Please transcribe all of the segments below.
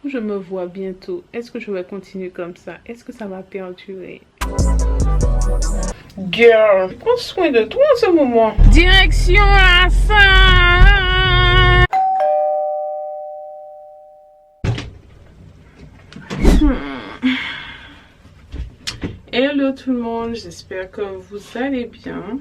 je me vois bientôt, est-ce que je vais continuer comme ça? Est-ce que ça va perdurer? Girl, prends soin de toi en ce moment. Direction la salle. Hello tout le monde, j'espère que vous allez bien.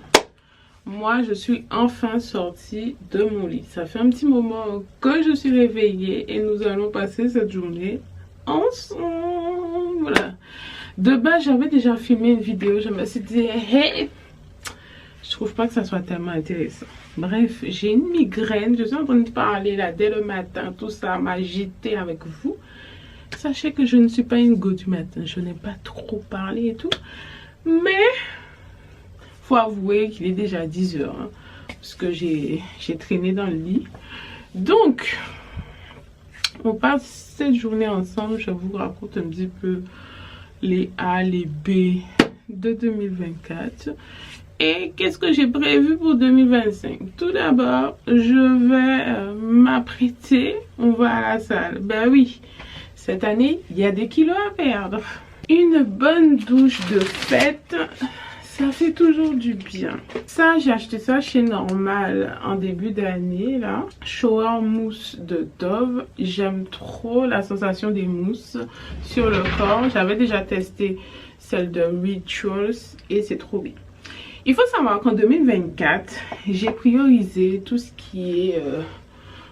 Moi, je suis enfin sortie de mon lit. Ça fait un petit moment que je suis réveillée et nous allons passer cette journée ensemble. De base, j'avais déjà filmé une vidéo. Je me suis dit, hey, je trouve pas que ça soit tellement intéressant. Bref, j'ai une migraine. Je suis en train de parler là dès le matin. Tout ça m'agiter avec vous. Sachez que je ne suis pas une go du matin. Je n'ai pas trop parlé et tout. Mais faut avouer qu'il est déjà 10 h. Hein, parce que j'ai traîné dans le lit. Donc, on passe cette journée ensemble. Je vous raconte un petit peu les A, les B de 2024. Et qu'est-ce que j'ai prévu pour 2025? Tout d'abord, je vais m'apprêter. On va à la salle. Ben oui, cette année, il y a des kilos à perdre. Une bonne douche de fête, ça fait toujours du bien. Ça, j'ai acheté ça chez Normal en début d'année, là. Shower mousse de Dove. J'aime trop la sensation des mousses sur le corps. J'avais déjà testé celle de Rituals et c'est trop bien. Il faut savoir qu'en 2024, j'ai priorisé tout ce qui est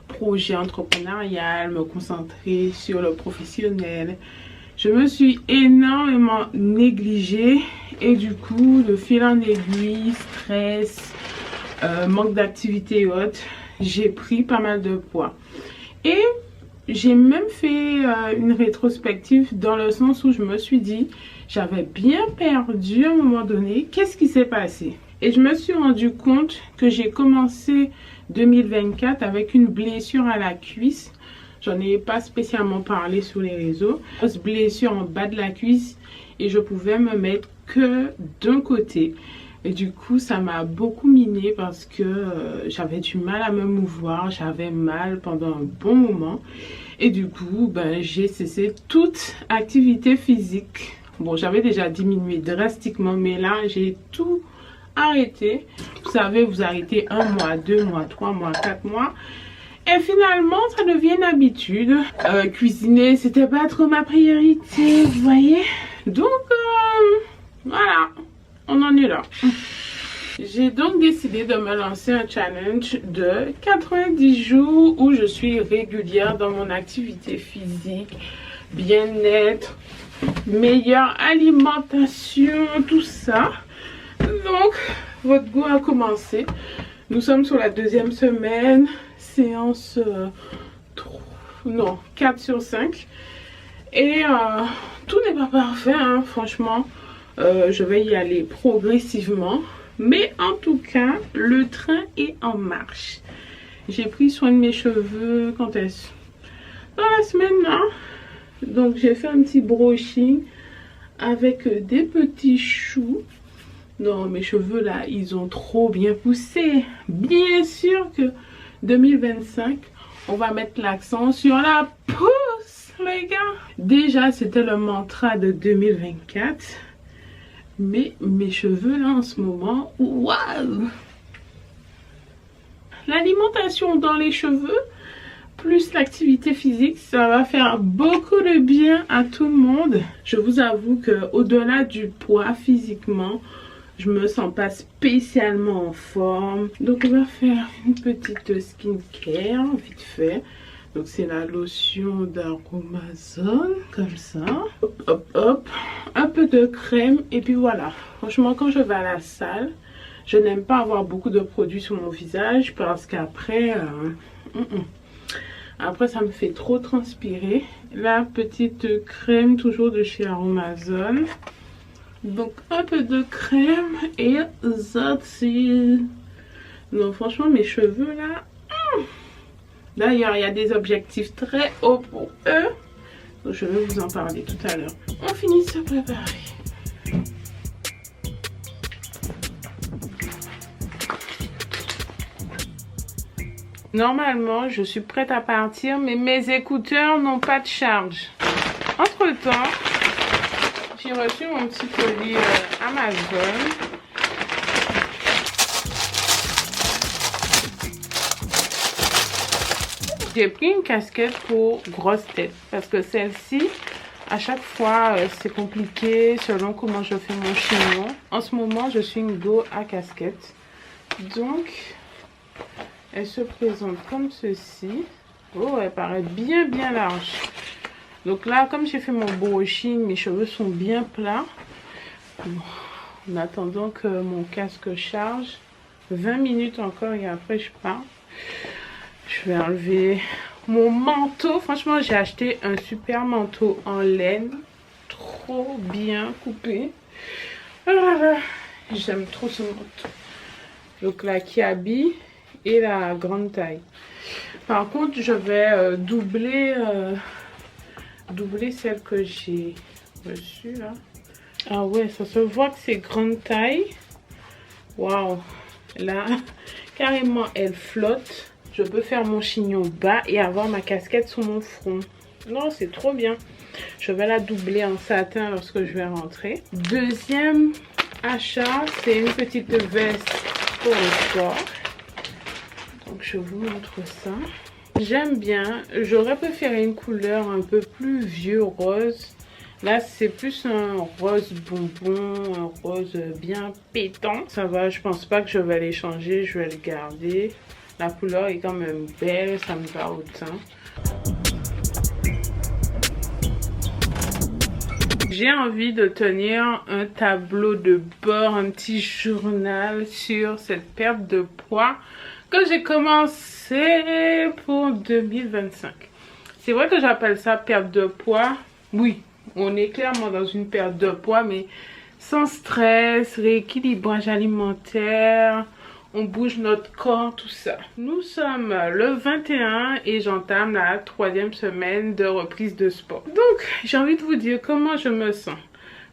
projet entrepreneurial, me concentrer sur le professionnel. Je me suis énormément négligée et du coup, de fil en aiguille, stress, manque d'activité et autres, j'ai pris pas mal de poids. Et j'ai même fait une rétrospective dans le sens où je me suis dit, j'avais bien perdu à un moment donné, qu'est-ce qui s'est passé? Et je me suis rendu compte que j'ai commencé 2024 avec une blessure à la cuisse. J'en ai pas spécialement parlé sur les réseaux. Une blessure en bas de la cuisse et je pouvais me mettre que d'un côté. Et du coup, ça m'a beaucoup miné parce que j'avais du mal à me mouvoir. J'avais mal pendant un bon moment. Et du coup, ben, j'ai cessé toute activité physique. Bon, j'avais déjà diminué drastiquement, mais là, j'ai tout arrêté. Vous savez, vous arrêtez 1 mois, 2 mois, 3 mois, 4 mois. Et finalement, ça devient une habitude. Cuisiner, c'était pas trop ma priorité, vous voyez. Donc, voilà, on en est là. J'ai donc décidé de me lancer un challenge de 90 jours où je suis régulière dans mon activité physique, bien-être, meilleure alimentation, tout ça. Donc, votre goût a commencé. Nous sommes sur la 2e semaine. Séance 4 sur 5 et tout n'est pas parfait, hein, franchement. Je vais y aller progressivement, mais en tout cas le train est en marche. J'ai pris soin de mes cheveux quand est-ce dans la semaine là, donc j'ai fait un petit brushing avec des petits choux. Non, mes cheveux là, ils ont trop bien poussé. Bien sûr que 2025, on va mettre l'accent sur la pousse, les gars. Déjà, c'était le mantra de 2024. Mais mes cheveux, là, en ce moment, waouh! L'alimentation dans les cheveux, plus l'activité physique, ça va faire beaucoup de bien à tout le monde. Je vous avoue qu'au-delà du poids physiquement, je me sens pas spécialement en forme. Donc on va faire une petite skincare vite fait. Donc c'est la lotion d'Aromazone comme ça. Hop hop hop. Un peu de crème et puis voilà. Franchement quand je vais à la salle, je n'aime pas avoir beaucoup de produits sur mon visage parce qu'après après ça me fait trop transpirer. La petite crème toujours de chez Aromazone. Donc un peu de crème et that's it. Non franchement mes cheveux là. D'ailleurs il y a des objectifs très hauts pour eux. Donc je vais vous en parler tout à l'heure. On finit de se préparer. Normalement, je suis prête à partir, mais mes écouteurs n'ont pas de charge. Entre-temps, j'ai reçu mon petit colis Amazon. J'ai pris une casquette pour grosse tête parce que celle-ci, à chaque fois, c'est compliqué selon comment je fais mon chignon. En ce moment, je suis une go à casquette. Donc, elle se présente comme ceci. Oh, elle paraît bien large. Donc là, comme j'ai fait mon brushing, mes cheveux sont bien plats. Bon, en attendant que mon casque charge, 20 minutes encore et après je pars. Je vais enlever mon manteau. Franchement, j'ai acheté un super manteau en laine. Trop bien coupé. J'aime trop ce manteau. Donc la Kiabi et la grande taille. Par contre, je vais doubler celle que j'ai reçue là. Ah ouais, ça se voit que c'est grande taille. Waouh. Là, carrément, elle flotte. Je peux faire mon chignon bas et avoir ma casquette sur mon front. Non, c'est trop bien. Je vais la doubler en satin lorsque je vais rentrer. Deuxième achat, c'est une petite veste pour le sport. Donc, je vous montre ça. J'aime bien. J'aurais préféré une couleur un peu plus vieux rose. Là, c'est plus un rose bonbon, un rose bien pétant. Ça va, je pense pas que je vais les changer. Je vais le garder. La couleur est quand même belle, ça me va au teint. J'ai envie de tenir un tableau de bord, un petit journal sur cette perte de poids que j'ai commencé pour 2025. C'est vrai que j'appelle ça perte de poids. Oui, on est clairement dans une perte de poids, mais sans stress, rééquilibrage alimentaire. On bouge notre corps, tout ça. Nous sommes le 21 et j'entame la 3e semaine de reprise de sport. Donc, j'ai envie de vous dire comment je me sens.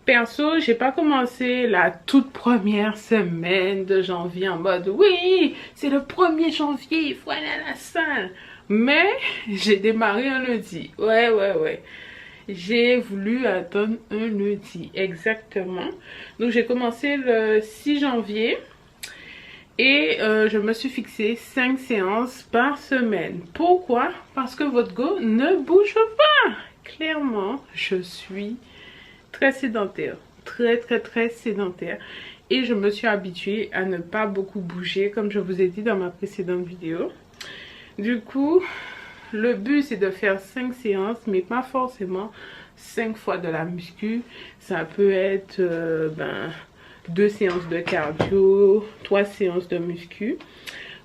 Perso, j'ai pas commencé la toute première semaine de janvier en mode oui, c'est le 1er janvier, il faut aller à la salle. Mais j'ai démarré un lundi. Ouais. J'ai voulu attendre un lundi, exactement. Donc, j'ai commencé le 6 janvier. Et je me suis fixé 5 séances par semaine. Pourquoi? Parce que votre go ne bouge pas. Clairement, je suis très sédentaire. Très sédentaire. Et je me suis habituée à ne pas beaucoup bouger, comme je vous ai dit dans ma précédente vidéo. Du coup, le but c'est de faire 5 séances, mais pas forcément 5 fois de la muscu. Ça peut être 2 séances de cardio, 3 séances de muscu.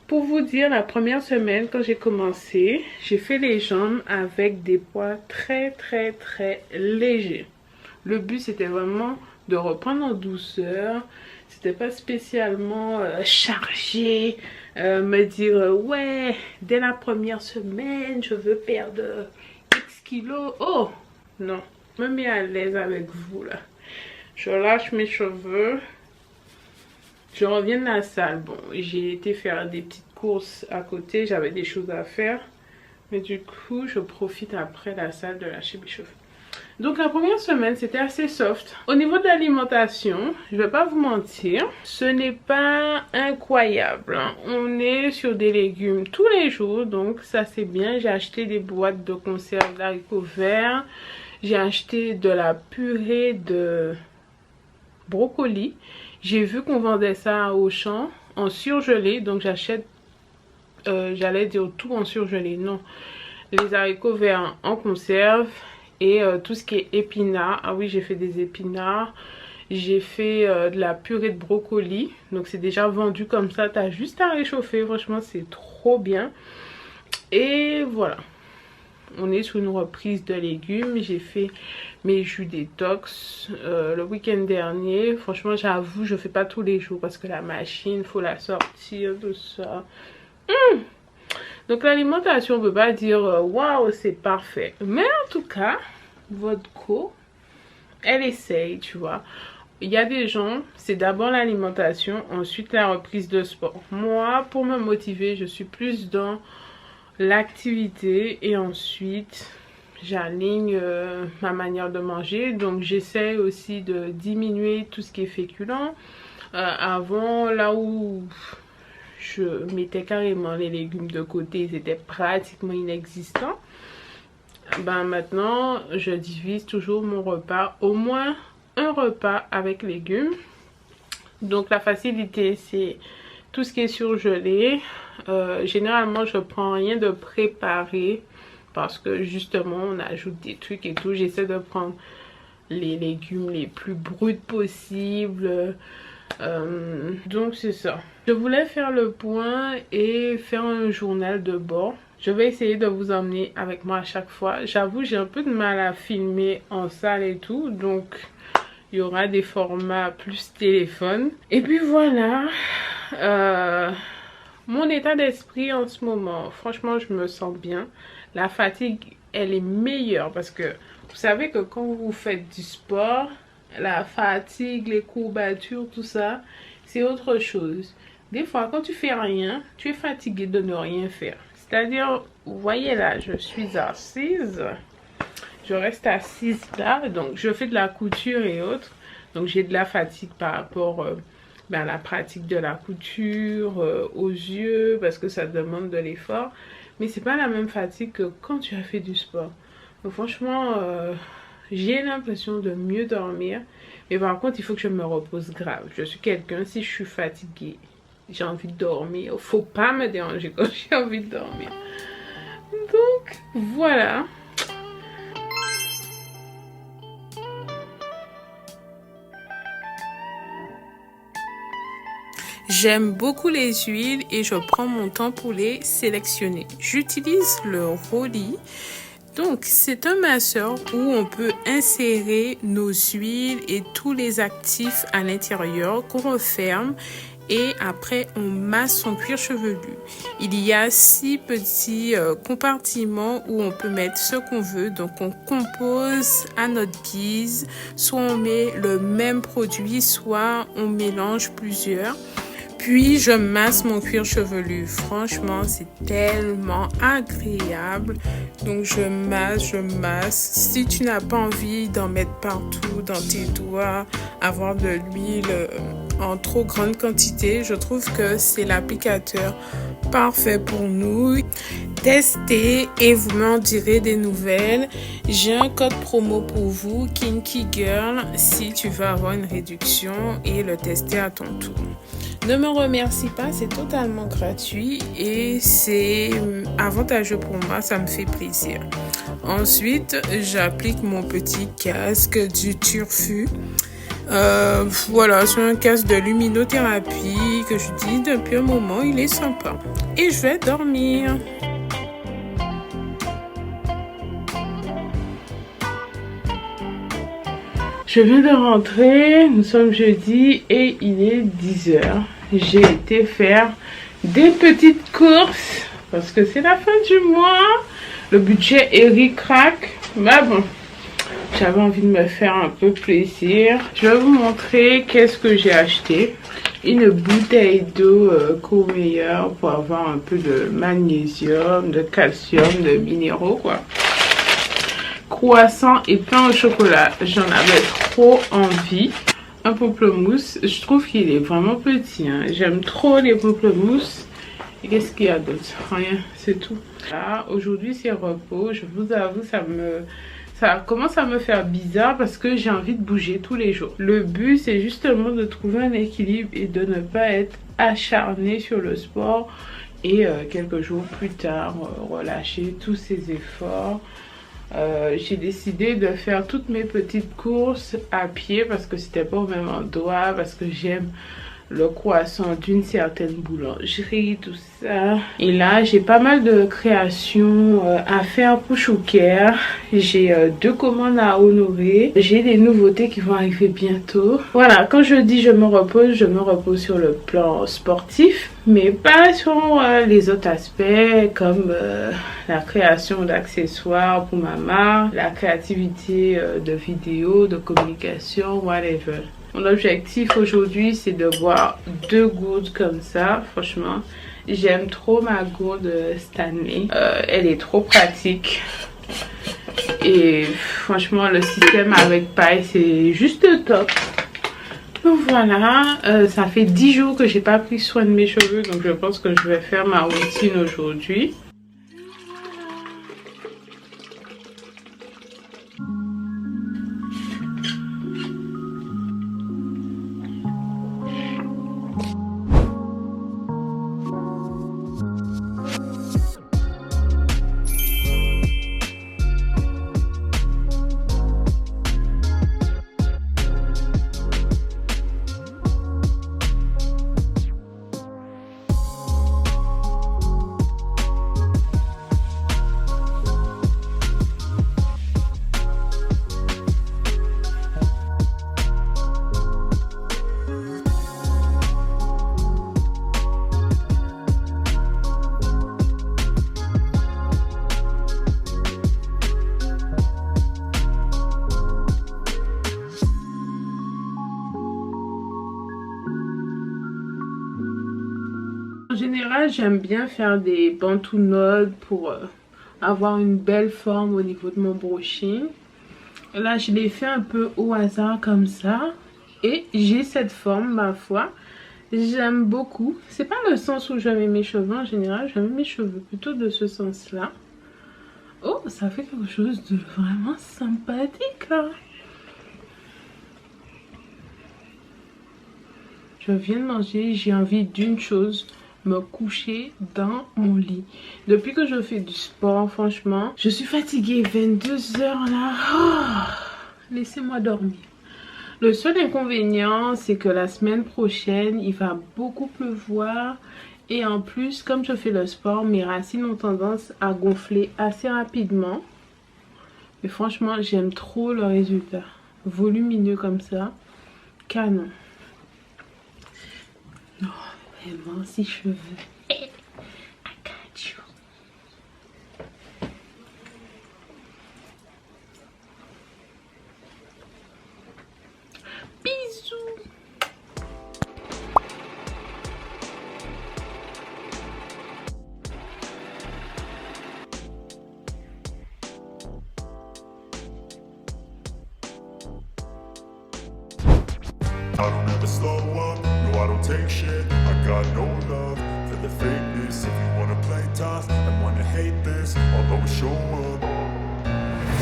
Pour vous dire, la première semaine quand j'ai commencé, j'ai fait les jambes avec des poids très légers. Le but c'était vraiment de reprendre en douceur. C'était pas spécialement chargé, me dire ouais, dès la première semaine je veux perdre X kilos. Oh non, je me mets à l'aise avec vous là. Je lâche mes cheveux. Je reviens de la salle. Bon, j'ai été faire des petites courses à côté. J'avais des choses à faire. Mais du coup, je profite après la salle de lâcher mes cheveux. Donc la première semaine, c'était assez soft. Au niveau de l'alimentation, je vais pas vous mentir, ce n'est pas incroyable, hein. On est sur des légumes tous les jours. Donc ça, c'est bien. J'ai acheté des boîtes de conserve d'haricots verts. J'ai acheté de la purée de brocoli. J'ai vu qu'on vendait ça à Auchan en surgelé, donc j'achète, j'allais dire tout en surgelé, non, les haricots verts en conserve et tout ce qui est épinards. Ah oui, j'ai fait des épinards, j'ai fait de la purée de brocoli, donc c'est déjà vendu comme ça, t'as juste à réchauffer, franchement c'est trop bien. Et voilà, on est sur une reprise de légumes. J'ai fait mes jus détox le week-end dernier. Franchement, j'avoue, je fais pas tous les jours parce que la machine, faut la sortir, tout ça. Donc l'alimentation, on peut pas dire waouh, c'est parfait. Mais en tout cas, votre co, elle essaye, tu vois. Il y a des gens, c'est d'abord l'alimentation, ensuite la reprise de sport. Moi, pour me motiver, je suis plus dans l'activité et ensuite j'aligne ma manière de manger. Donc j'essaie aussi de diminuer tout ce qui est féculent. Avant, là où je mettais carrément les légumes de côté, c'était pratiquement inexistant. Ben maintenant, je divise toujours mon repas, au moins un repas avec légumes. Donc la facilité, c'est tout ce qui est surgelé. Généralement, je prends rien de préparé parce que justement, on ajoute des trucs et tout. J'essaie de prendre les légumes les plus bruts possibles. Donc c'est ça. Je voulais faire le point et faire un journal de bord. Je vais essayer de vous emmener avec moi à chaque fois. J'avoue, j'ai un peu de mal à filmer en salle et tout. Donc il y aura des formats plus téléphone. Et puis voilà. Mon état d'esprit en ce moment. Franchement, je me sens bien. La fatigue, elle est meilleure parce que vous savez que quand vous faites du sport, la fatigue, les courbatures, tout ça, c'est autre chose. Des fois, quand tu fais rien, tu es fatigué de ne rien faire. C'est-à-dire, vous voyez là, je suis assise. Je reste assise là, donc je fais de la couture et autres. Donc j'ai de la fatigue par rapport à la pratique de la couture, aux yeux, parce que ça demande de l'effort. Mais c'est pas la même fatigue que quand tu as fait du sport. Donc franchement, j'ai l'impression de mieux dormir. Mais par contre, il faut que je me repose grave. Je suis quelqu'un, si je suis fatiguée, j'ai envie de dormir. Faut pas me déranger quand j'ai envie de dormir. Donc, voilà. J'aime beaucoup les huiles et je prends mon temps pour les sélectionner. J'utilise le Rolly. Donc, c'est un masseur où on peut insérer nos huiles et tous les actifs à l'intérieur qu'on referme et après on masse son cuir chevelu. Il y a 6 petits compartiments où on peut mettre ce qu'on veut. Donc, on compose à notre guise. Soit on met le même produit, soit on mélange plusieurs. Puis, je masse mon cuir chevelu. Franchement, c'est tellement agréable. Donc, je masse. Si tu n'as pas envie d'en mettre partout dans tes doigts, avoir de l'huile en trop grande quantité, je trouve que c'est l'applicateur parfait pour nous. Testez et vous m'en direz des nouvelles. J'ai un code promo pour vous, Kinky Girl, si tu veux avoir une réduction et le tester à ton tour. Ne me remercie pas, c'est totalement gratuit et c'est avantageux pour moi, ça me fait plaisir. Ensuite, j'applique mon petit casque du Turfu. Voilà, c'est un casque de luminothérapie que j'utilise depuis un moment, il est sympa. Et je vais dormir. Je viens de rentrer, nous sommes jeudi et il est 10h. J'ai été faire des petites courses parce que c'est la fin du mois. Le budget est ric-rac, mais bon, j'avais envie de me faire un peu plaisir. Je vais vous montrer qu'est-ce que j'ai acheté. Une bouteille d'eau Comeilleur pour avoir un peu de magnésium, de calcium, de minéraux quoi. Croissant et pain au chocolat, j'en avais trop envie. Un pamplemousse, je trouve qu'il est vraiment petit, hein. J'aime trop les pamplemousses. Et qu'est-ce qu'il y a d'autre? Rien, c'est tout. Là, aujourd'hui c'est repos, je vous avoue, ça commence à me faire bizarre parce que j'ai envie de bouger tous les jours. Le but c'est justement de trouver un équilibre et de ne pas être acharné sur le sport et quelques jours plus tard relâcher tous ces efforts. J'ai décidé de faire toutes mes petites courses à pied parce que c'était pas au même endroit, parce que j'aime le croissant d'une certaine boulangerie, tout ça. Et là, j'ai pas mal de créations à faire pour Chouker. J'ai 2 commandes à honorer. J'ai des nouveautés qui vont arriver bientôt. Voilà, quand je dis je me repose sur le plan sportif, mais pas sur les autres aspects comme la création d'accessoires pour ma marque, la créativité de vidéos, de communication, whatever. Mon objectif aujourd'hui, c'est de boire 2 gouttes comme ça. Franchement, J'aime trop ma gourde Stanley. Elle est trop pratique. Et franchement, le système avec paille, c'est juste top. Donc voilà, ça fait 10 jours que j'ai pas pris soin de mes cheveux. Donc je pense que je vais faire ma routine aujourd'hui. En général, j'aime bien faire des bantu knots pour avoir une belle forme au niveau de mon brushing. Là, je l'ai fait un peu au hasard comme ça. Et j'ai cette forme, ma foi. J'aime beaucoup. C'est pas le sens où j'aime mes cheveux en général. J'aime mes cheveux plutôt de ce sens-là. Oh, ça fait quelque chose de vraiment sympathique là. Je viens de manger, j'ai envie d'une chose, me coucher dans mon lit. Depuis que je fais du sport, franchement, je suis fatiguée. 22 heures là. Oh, laissez-moi dormir. Le seul inconvénient, c'est que la semaine prochaine, il va beaucoup pleuvoir. Et en plus, comme je fais le sport, mes racines ont tendance à gonfler assez rapidement. Mais franchement, j'aime trop le résultat. Volumineux comme ça. Canon. Oh, vraiment, si je veux. I got you. Bisous. I don't ever slow up, no I don't take shit. I got no love for the fakeness. If you wanna play tough and wanna hate this, I'll always show up.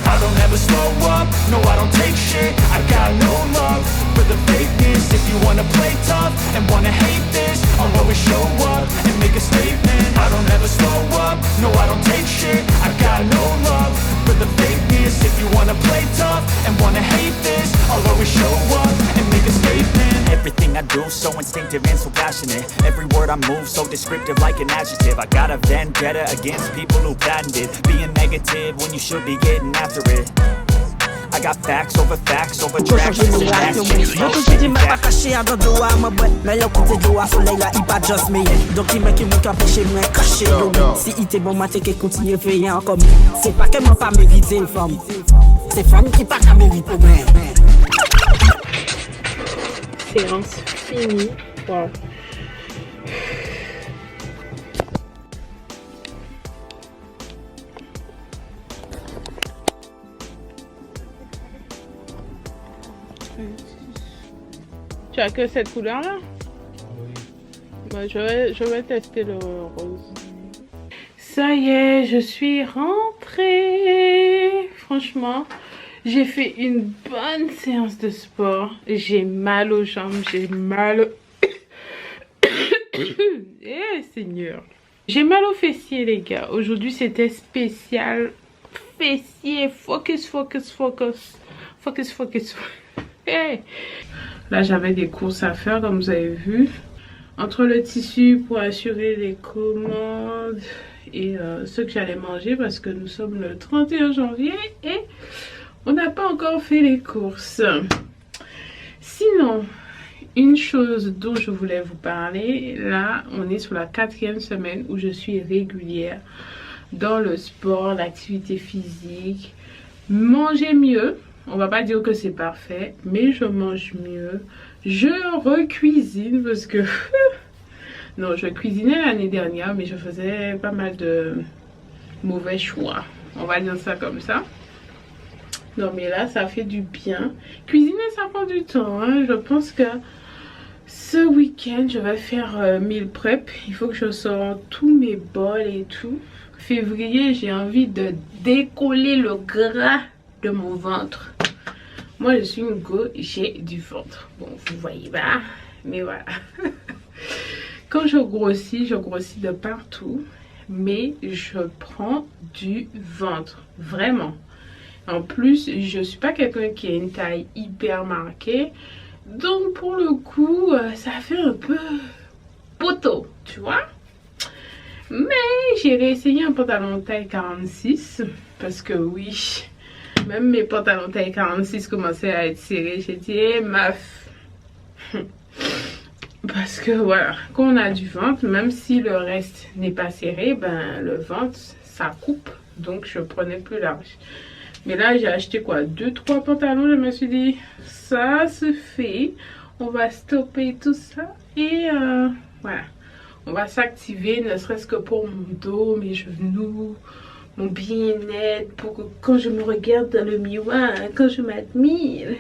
I don't ever slow up, no I don't take shit. I got no love for the fakeness. If you wanna play tough and wanna hate this, I'll always show up and make a statement. I don't ever slow up, no I don't take shit. I got no love for the fakeness. If you wanna play tough and wanna hate this, I'll always show up and make a statement. Everything I do so instinctive and so passionate. Every word I move so descriptive like an adjective. I got a vendetta against people who patented being negative when you should be getting after it. I got facts over tracks. Séance finie. Wow. Tu as que cette couleur là? Oui. Bah, je vais tester le rose. Ça y est, je suis rentrée. Franchement, j'ai fait une bonne séance de sport. J'ai mal aux jambes, j'ai mal... Eh Seigneur. J'ai mal aux fessiers les gars. Aujourd'hui c'était spécial. Fessiers, focus. Hey. Là j'avais des courses à faire comme vous avez vu. Entre le tissu pour assurer les commandes et ce que j'allais manger parce que nous sommes le 31 janvier et on n'a pas encore fait les courses. Sinon, une chose dont je voulais vous parler, là on est sur la 4e semaine où je suis régulière dans le sport, l'activité physique, manger mieux. On va pas dire que c'est parfait, mais je mange mieux. Je recuisine parce que Non, je cuisinais l'année dernière, mais je faisais pas mal de mauvais choix. On va dire ça comme ça. Non, mais là, ça fait du bien. Cuisiner, ça prend du temps, hein. Je pense que ce week-end, je vais faire meal prep. Il faut que je sorte tous mes bols et tout. Février, j'ai envie de décoller le gras de mon ventre. Moi, je suis une go, j'ai du ventre. Bon, vous voyez pas, mais voilà. Quand je grossis de partout. Mais je prends du ventre, vraiment. En plus, je suis pas quelqu'un qui a une taille hyper marquée. Donc, pour le coup, ça fait un peu poteau, tu vois. Mais j'ai réessayé un pantalon taille 46. Parce que oui, même mes pantalons taille 46 commençaient à être serrés. J'ai dit, hey, meuf. Parce que voilà, quand on a du ventre, même si le reste n'est pas serré, ben le ventre, ça coupe. Donc, je prenais plus large. Mais là, j'ai acheté quoi? 2-3 pantalons. Je me suis dit, ça se fait. On va stopper tout ça. Et voilà. On va s'activer, ne serait-ce que pour mon dos, mes genoux, mon bien-être. Pour que quand je me regarde dans le miroir, quand je m'admire.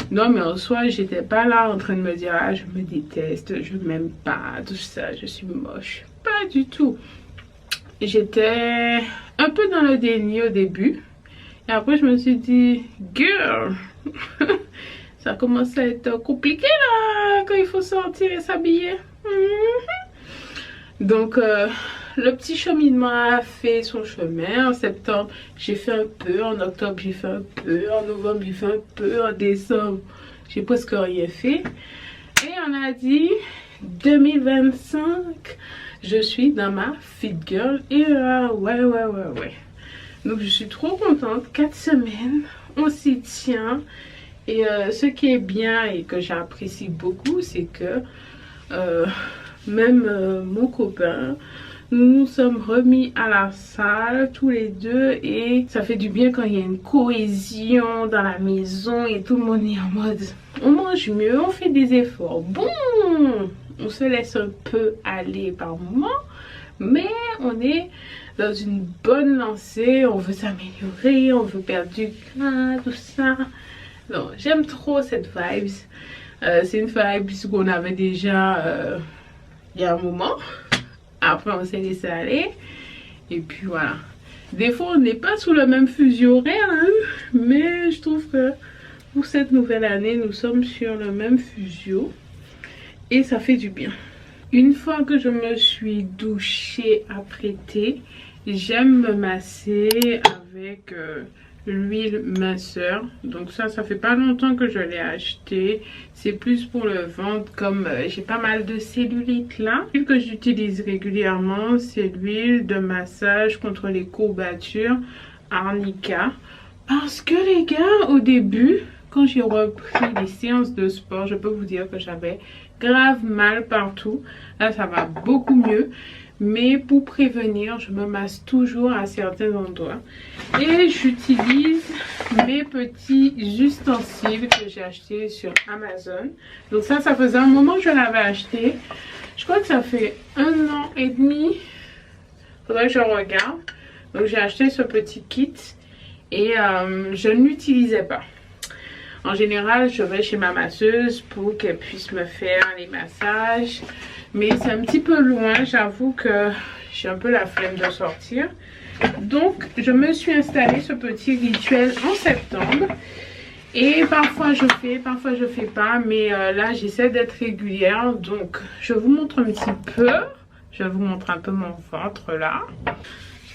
Non, mais en soi, j'étais pas là en train de me dire, ah, je me déteste, je m'aime pas, tout ça, je suis moche. Pas du tout. J'étais un peu dans le déni au début. Et après, je me suis dit, girl, ça commence à être compliqué là, quand il faut sortir et s'habiller. Donc, le petit cheminement a fait son chemin. En septembre, j'ai fait un peu. En octobre, j'ai fait un peu. En novembre, j'ai fait un peu. En décembre, j'ai presque rien fait. Et on a dit 2025, je suis dans ma fit girl. Et ouais. Donc, je suis trop contente. 4 semaines, on s'y tient. Et ce qui est bien et que j'apprécie beaucoup, c'est que même mon copain, nous nous sommes remis à la salle tous les deux et ça fait du bien quand il y a une cohésion dans la maison et tout le monde est en mode on mange mieux, on fait des efforts. Bon, on se laisse un peu aller par moment, mais on est dans une bonne lancée, on veut s'améliorer, on veut perdre du gras, tout ça. Non, j'aime trop cette vibe. C'est une vibe qu'on avait déjà il y a un moment. Après, on s'est laissé aller. Et puis voilà. Des fois, on n'est pas sous le même fuseau horaire. Hein, mais je trouve que pour cette nouvelle année, nous sommes sur le même fuseau. Et ça fait du bien. Une fois que je me suis douchée, apprêtée, j'aime me masser avec l'huile minceur. Donc ça fait pas longtemps que je l'ai acheté. C'est plus pour le ventre, comme j'ai pas mal de cellulite là. L'huile que j'utilise régulièrement, c'est l'huile de massage contre les courbatures Arnica. Parce que les gars, au début, quand j'ai repris les séances de sport, je peux vous dire que j'avais grave mal partout. Là, ça va beaucoup mieux. Mais pour prévenir, je me masse toujours à certains endroits. Et j'utilise mes petits ustensiles que j'ai achetés sur Amazon. Donc ça faisait un moment que je l'avais acheté. Je crois que ça fait 1 an et demi. Faudrait que je regarde. Donc j'ai acheté ce petit kit. Et je ne l'utilisais pas. En général, je vais chez ma masseuse pour qu'elle puisse me faire les massages. Mais c'est un petit peu loin, j'avoue que j'ai un peu la flemme de sortir. Donc, je me suis installé ce petit rituel en septembre. Et parfois je fais, parfois je fais pas. Mais là, j'essaie d'être régulière. Donc, je vous montre un petit peu. Je vous montre un peu mon ventre là.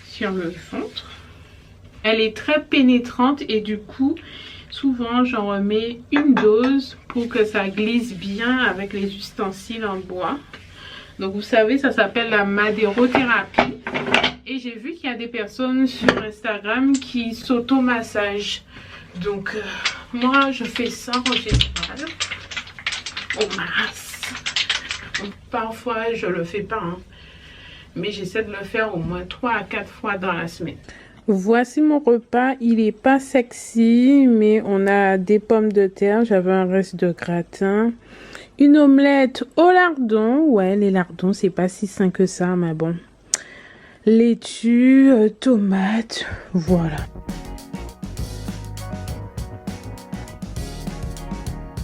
Sur le ventre. Elle est très pénétrante et du coup, souvent j'en remets une dose pour que ça glisse bien avec les ustensiles en bois. Donc vous savez, ça s'appelle la madérothérapie. Et j'ai vu qu'il y a des personnes sur Instagram qui s'auto-massagent. Donc moi je fais ça en général. On masse. Donc, parfois je le fais pas. Hein. Mais j'essaie de le faire au moins 3 à 4 fois dans la semaine. Voici mon repas, il est pas sexy, mais on a des pommes de terre, j'avais un reste de gratin Une omelette au lardon. Ouais, les lardons, c'est pas si sain que ça, mais bon. Laitue, tomates, voilà.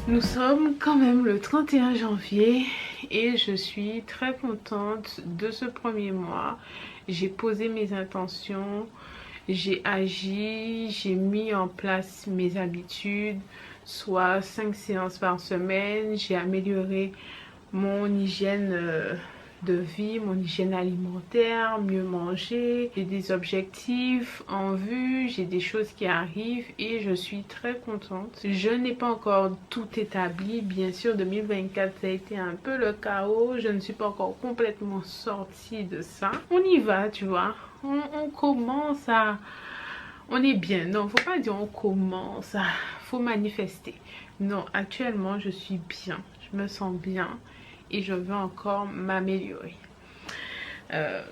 Nous sommes quand même le 31 janvier et je suis très contente de ce premier mois. J'ai posé mes intentions, j'ai agi, j'ai mis en place mes habitudes, soit 5 séances par semaine. J'ai amélioré mon hygiène de vie, mon hygiène alimentaire, mieux manger. J'ai des objectifs en vue, j'ai des choses qui arrivent et je suis très contente. Je n'ai pas encore tout établi, bien sûr 2024 ça a été un peu le chaos, je ne suis pas encore complètement sortie de ça. On y va, tu vois, on commence à... On est bien, non, faut pas dire on commence, faut manifester. Non, actuellement je suis bien, je me sens bien. Et je veux encore m'améliorer.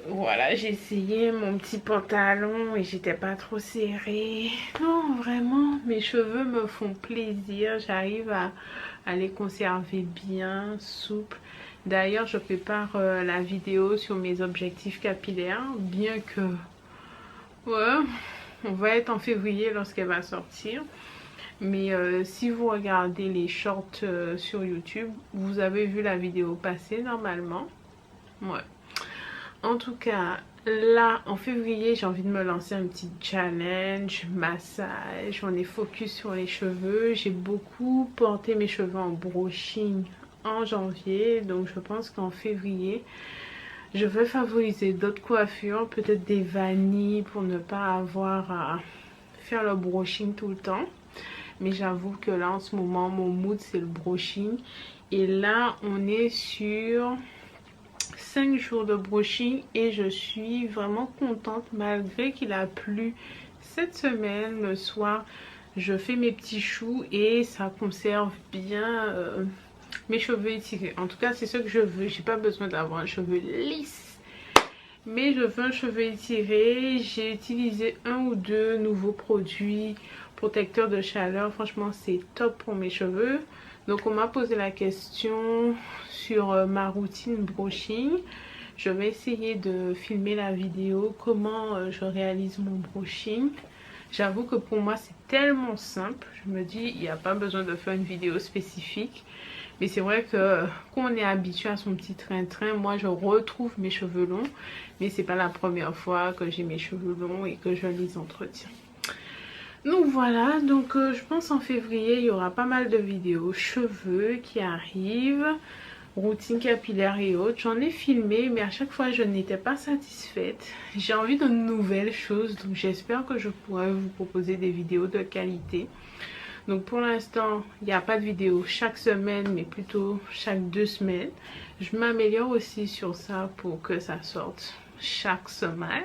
Voilà, j'ai essayé mon petit pantalon et j'étais pas trop serrée. Non, vraiment, mes cheveux me font plaisir. J'arrive à les conserver bien, souples. D'ailleurs, je prépare la vidéo sur mes objectifs capillaires. Bien que... Ouais, on va être en février lorsqu'elle va sortir. Mais si vous regardez les shorts sur YouTube, vous avez vu la vidéo passer normalement. Ouais. En tout cas, là, en février, j'ai envie de me lancer un petit challenge, massage. On est focus sur les cheveux. J'ai beaucoup porté mes cheveux en brushing en janvier. Donc, je pense qu'en février, je vais favoriser d'autres coiffures. Peut-être des vanilles pour ne pas avoir à faire le brushing tout le temps. Mais j'avoue que là, en ce moment, mon mood, c'est le brushing. Et là, on est sur 5 jours de brushing. Et je suis vraiment contente, malgré qu'il a plu cette semaine. Le soir, je fais mes petits choux et ça conserve bien mes cheveux étirés. En tout cas, c'est ce que je veux. J'ai pas besoin d'avoir un cheveu lisse. Mais je veux un cheveu étiré. J'ai utilisé un ou deux nouveaux produits protecteur de chaleur. Franchement, c'est top pour mes cheveux. Donc, on m'a posé la question sur ma routine brushing. Je vais essayer de filmer la vidéo, comment je réalise mon brushing. J'avoue que pour moi, c'est tellement simple. Je me dis, il n'y a pas besoin de faire une vidéo spécifique. Mais c'est vrai que quand on est habitué à son petit train-train, moi, je retrouve mes cheveux longs. Mais c'est pas la première fois que j'ai mes cheveux longs et que je les entretiens. Donc voilà, donc je pense en février il y aura pas mal de vidéos cheveux qui arrivent, routine capillaire et autres. J'en ai filmé mais à chaque fois je n'étais pas satisfaite. J'ai envie de nouvelles choses, donc j'espère que je pourrai vous proposer des vidéos de qualité. Donc pour l'instant il n'y a pas de vidéo chaque semaine mais plutôt chaque 2 semaines. Je m'améliore aussi sur ça pour que ça sorte chaque semaine.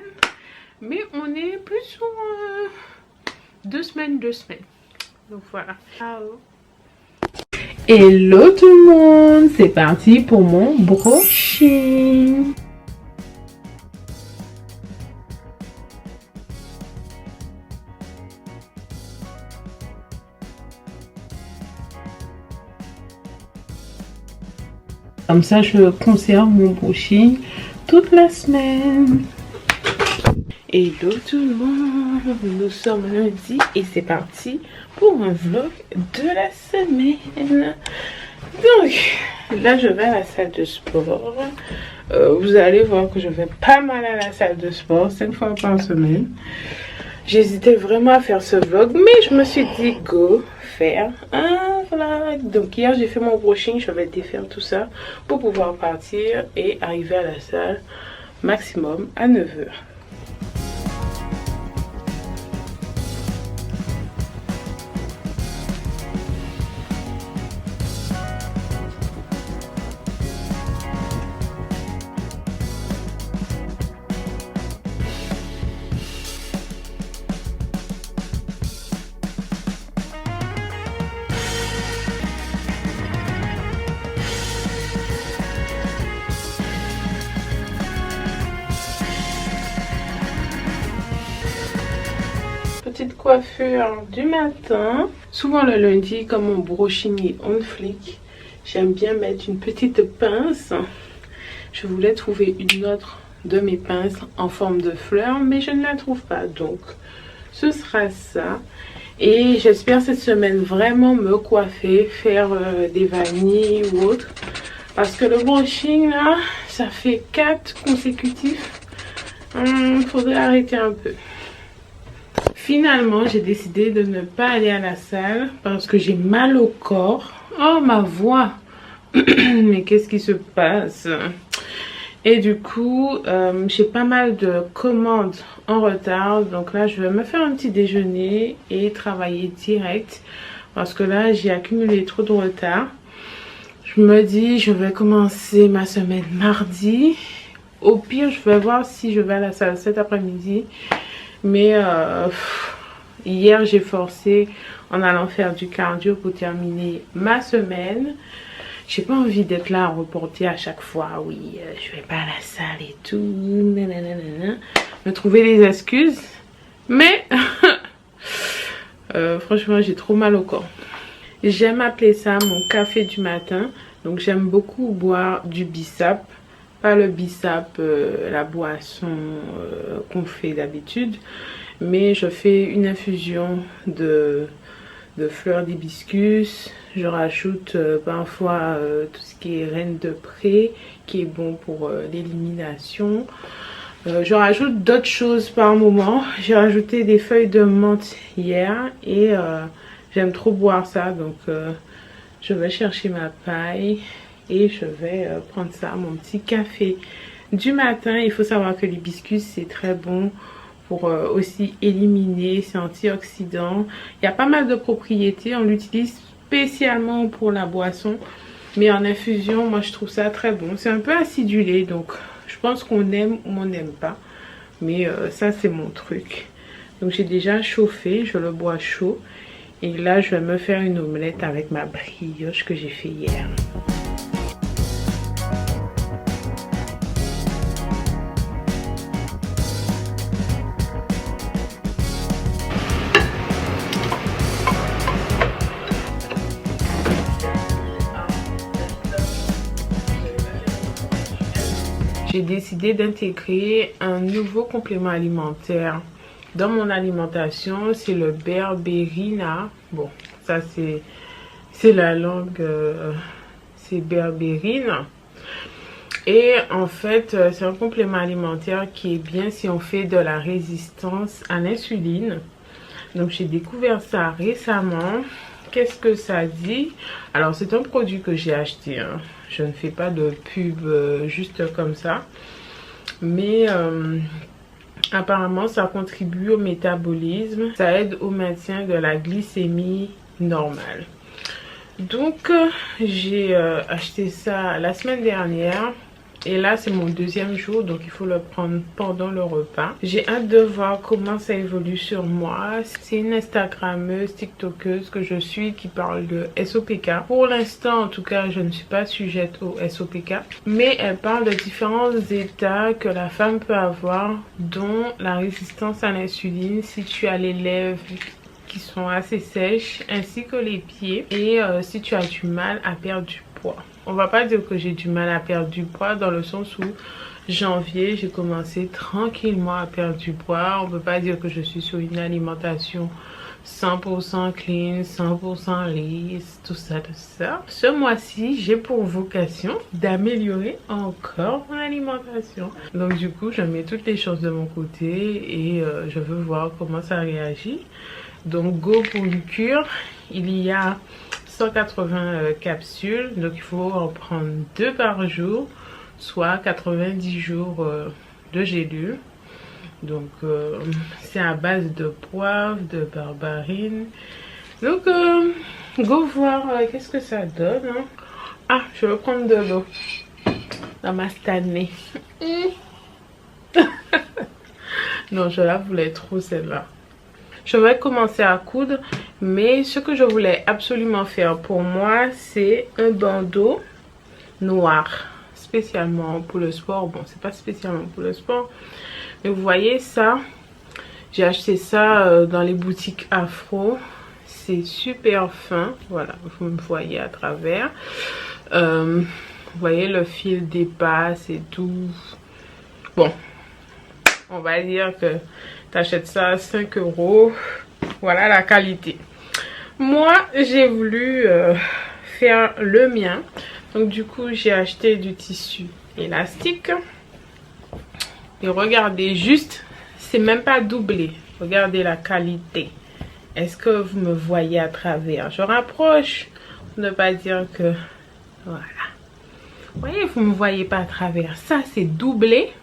Mais on est plus sur... 2 semaines. Donc voilà. Ciao. Hello tout le monde. C'est parti pour mon brushing. Comme ça, je conserve mon brushing toute la semaine. Hello tout le monde, nous sommes lundi et c'est parti pour un vlog de la semaine. Donc là je vais à la salle de sport. Vous allez voir que je vais pas mal à la salle de sport 5 fois par semaine. J'hésitais vraiment à faire ce vlog mais je me suis dit go faire un vlog. Donc hier j'ai fait mon brushing, je vais défaire tout ça pour pouvoir partir et arriver à la salle maximum à 9 h. Petite coiffure du matin. Souvent le lundi, comme mon brushing est on fleek, j'aime bien mettre une petite pince. Je voulais trouver une autre de mes pinces en forme de fleur, mais je ne la trouve pas. Donc, ce sera ça. Et j'espère cette semaine vraiment me coiffer, faire des vanilles ou autre. Parce que le brushing là, ça fait 4 consécutifs. Faudrait arrêter un peu. Finalement, j'ai décidé de ne pas aller à la salle parce que j'ai mal au corps. Oh, ma voix! Mais qu'est-ce qui se passe? Et du coup, j'ai pas mal de commandes en retard. Donc là, je vais me faire un petit déjeuner et travailler direct. Parce que là, j'ai accumulé trop de retard. Je me dis, je vais commencer ma semaine mardi. Au pire, je vais voir si je vais à la salle cet après-midi. Mais hier, j'ai forcé en allant faire du cardio pour terminer ma semaine. J'ai pas envie d'être là à reporter à chaque fois. Oui, je vais pas à la salle et tout. Nanana. Me trouver des excuses. Mais franchement, j'ai trop mal au corps. J'aime appeler ça mon café du matin. Donc j'aime beaucoup boire du bissap. Pas le bissap, la boisson qu'on fait d'habitude. Mais je fais une infusion de fleurs d'hibiscus. Je rajoute parfois tout ce qui est reine de pré, qui est bon pour l'élimination. Je rajoute d'autres choses par moment. J'ai rajouté des feuilles de menthe hier et j'aime trop boire ça. Donc je vais chercher ma paille et je vais prendre ça, mon petit café du matin. Il faut savoir que l'hibiscus c'est très bon pour aussi éliminer, c'est antioxydant. Il y a pas mal de propriétés, on l'utilise spécialement pour la boisson, mais en infusion, moi je trouve ça très bon. C'est un peu acidulé, donc je pense qu'on aime ou on n'aime pas, mais ça c'est mon truc. Donc j'ai déjà chauffé, je le bois chaud, et là je vais me faire une omelette avec ma brioche que j'ai fait hier. J'ai décidé d'intégrer un nouveau complément alimentaire dans mon alimentation. C'est le berbérina. Bon, ça c'est la langue, c'est berbérine. Et en fait, c'est un complément alimentaire qui est bien si on fait de la résistance à l'insuline. Donc j'ai découvert ça récemment. Qu'est-ce que ça dit? Alors c'est un produit que j'ai acheté, hein. Je ne fais pas de pub juste comme ça. Mais apparemment ça contribue au métabolisme. Ça aide au maintien de la glycémie normale. Donc j'ai acheté ça la semaine dernière. Et là c'est mon deuxième jour, donc il faut le prendre pendant le repas. J'ai hâte de voir comment ça évolue sur moi. C'est une Instagrammeuse, TikTokeuse que je suis qui parle de SOPK. Pour l'instant en tout cas je ne suis pas sujette au SOPK. Mais elle parle de différents états que la femme peut avoir, dont la résistance à l'insuline si tu as les lèvres qui sont assez sèches ainsi que les pieds, et si tu as du mal à perdre du poids. On va pas dire que j'ai du mal à perdre du poids dans le sens où janvier j'ai commencé tranquillement à perdre du poids. On peut pas dire que je suis sur une alimentation 100% clean, 100% lisse, tout ça. Ce mois-ci j'ai pour vocation d'améliorer encore mon alimentation. Donc du coup je mets toutes les choses de mon côté et je veux voir comment ça réagit. Donc go pour une cure. Il y a 180 capsules, donc il faut en prendre 2 par jour, soit 90 jours de gélules. Donc c'est à base de poivre, de barbarine. Donc go voir qu'est-ce que ça donne, hein. Ah, je vais prendre de l'eau dans ma Stanley. Non, je la voulais trop celle-là. Je vais commencer à coudre, mais ce que je voulais absolument faire pour moi, c'est un bandeau noir, spécialement pour le sport. Bon, c'est pas spécialement pour le sport, mais vous voyez ça, j'ai acheté ça dans les boutiques Afro. C'est super fin, voilà, vous me voyez à travers. Vous voyez, le fil dépasse et tout. Bon, on va dire que tu achètes ça à 5 €. Voilà la qualité. Moi, j'ai voulu faire le mien. Donc du coup, j'ai acheté du tissu élastique. Et regardez juste, c'est même pas doublé. Regardez la qualité. Est-ce que vous me voyez à travers? Je rapproche pour ne pas dire que... Voilà. Vous voyez, vous me voyez pas à travers. Ça, c'est doublé.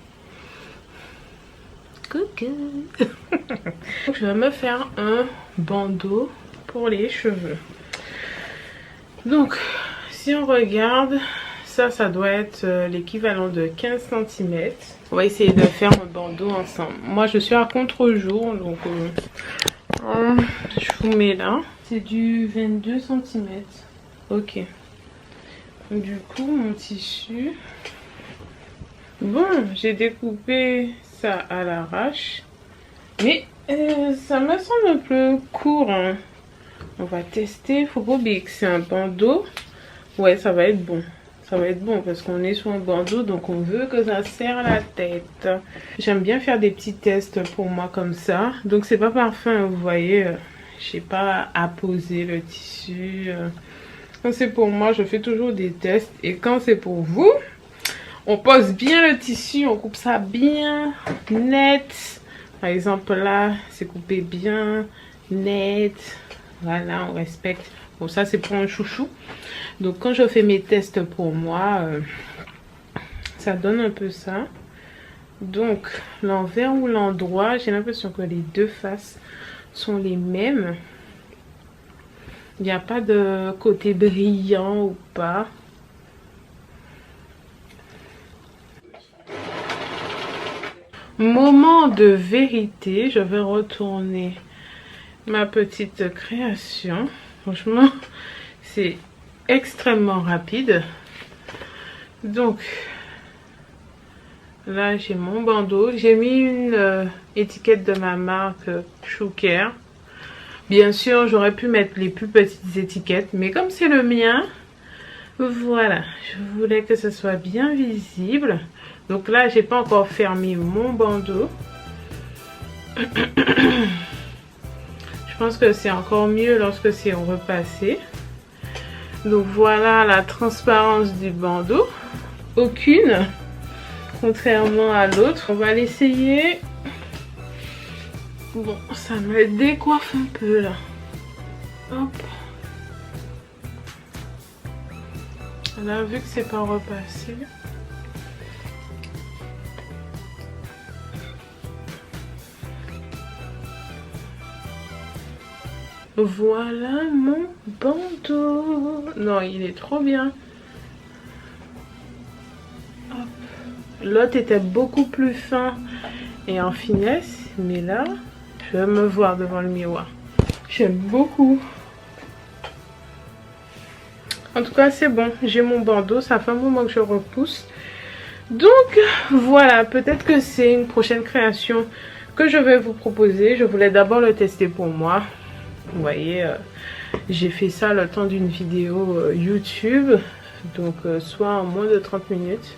Coucou. Je vais me faire un bandeau pour les cheveux. Donc, si on regarde, ça doit être l'équivalent de 15 cm. On va essayer de faire un bandeau ensemble. Moi, je suis à contre-jour, donc je vous mets là. C'est du 22 cm. Ok. Du coup, mon tissu... Bon, j'ai découpé ça à l'arrache. Mais ça me semble un peu court. Hein. On va tester. Faut pas oublier que c'est un bandeau. Ouais, ça va être bon. Ça va être bon parce qu'on est sur un bandeau. Donc, on veut que ça serre la tête. J'aime bien faire des petits tests pour moi comme ça. Donc, c'est pas parfait. Vous voyez, j'ai pas apposé le tissu. Quand c'est pour moi, je fais toujours des tests. Et quand c'est pour vous, on pose bien le tissu. On coupe ça bien net. Par exemple, là, c'est coupé bien net. Voilà, on respecte. Bon, ça, c'est pour un chouchou. Donc, quand je fais mes tests pour moi, ça donne un peu ça. Donc, l'envers ou l'endroit, j'ai l'impression que les deux faces sont les mêmes. Il n'y a pas de côté brillant ou pas. Moment de vérité, je vais retourner ma petite création. Franchement, c'est extrêmement rapide. Donc, là, j'ai mon bandeau. J'ai mis une étiquette de ma marque Choucare. Bien sûr, j'aurais pu mettre les plus petites étiquettes, mais comme c'est le mien, voilà, je voulais que ce soit bien visible. Donc là, j'ai pas encore fermé mon bandeau. Je pense que c'est encore mieux lorsque c'est repassé. Donc voilà la transparence du bandeau. Aucune, contrairement à l'autre. On va l'essayer. Bon, ça me décoiffe un peu là. Hop. Là, vu que c'est pas repassé. Voilà mon bandeau. Non, il est trop bien. L'autre était beaucoup plus fin et en finesse. Mais là, je vais me voir devant le miroir. J'aime beaucoup. En tout cas, c'est bon. J'ai mon bandeau. Ça fait un moment que je repousse. Donc, voilà. Peut-être que c'est une prochaine création que je vais vous proposer. Je voulais d'abord le tester pour moi. Vous voyez, j'ai fait ça le temps d'une vidéo YouTube. Donc, soit en moins de 30 minutes.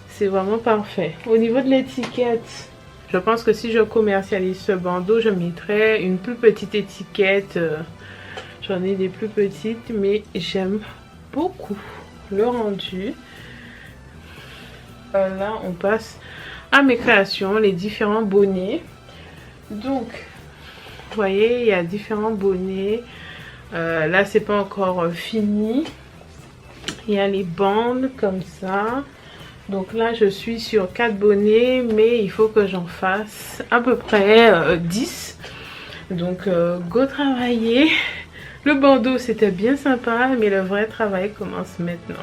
C'est vraiment parfait. Au niveau de l'étiquette, je pense que si je commercialise ce bandeau, je mettrai une plus petite étiquette. J'en ai des plus petites, mais j'aime beaucoup le rendu. Là, on passe à mes créations, les différents bonnets. Donc, vous voyez, il y a différents bonnets. Là, c'est pas encore fini. Il y a les bandes comme ça. Donc là, je suis sur 4 bonnets, mais il faut que j'en fasse à peu près 10. Donc, go travailler. Le bandeau, c'était bien sympa, mais le vrai travail commence maintenant.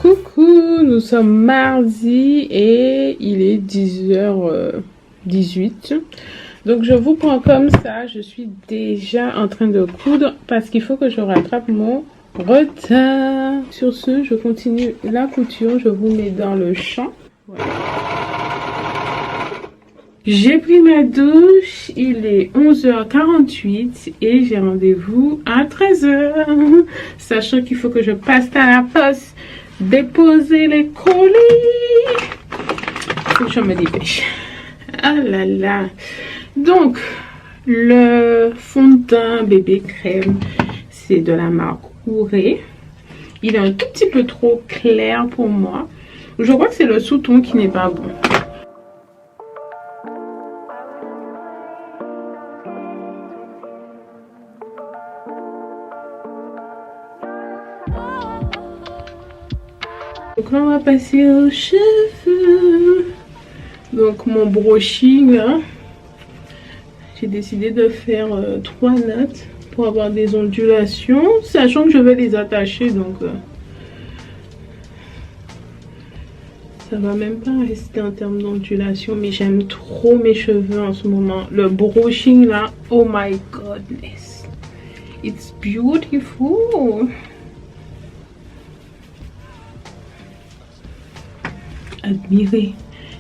Coucou, nous sommes mardi et il est 10h18. Donc je vous prends comme ça, je suis déjà en train de coudre parce qu'il faut que je rattrape mon retard. Sur ce, je continue la couture, je vous mets dans le champ. Voilà. J'ai pris ma douche, il est 11h48 et j'ai rendez-vous à 13h. Sachant qu'il faut que je passe à la poste, déposer les colis. Faut que je me dépêche. Ah là là. Donc, le fond de teint bébé crème, c'est de la marque Ouré. Il est un tout petit peu trop clair pour moi. Je crois que c'est le sous-ton qui n'est pas bon. Donc là, on va passer aux cheveux. Donc mon brushing, hein, j'ai décidé de faire 3 nattes pour avoir des ondulations, sachant que je vais les attacher, donc ça va même pas rester en termes d'ondulation. Mais j'aime trop mes cheveux en ce moment. Le brushing là, oh my goodness, it's beautiful. Admirez.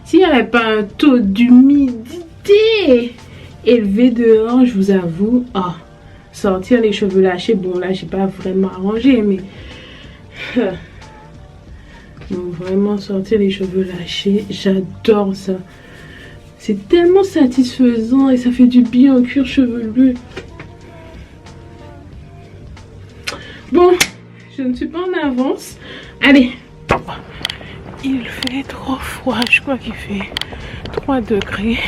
S'il n'y avait pas un taux d'humidité élevé dehors, je vous avoue, sortir les cheveux lâchés, bon là j'ai pas vraiment arrangé, mais donc vraiment sortir les cheveux lâchés, j'adore ça. C'est tellement satisfaisant et ça fait du bien au cuir chevelu. Bon, je ne suis pas en avance. Allez. Il fait trop froid, je crois qu'il fait 3 degrés.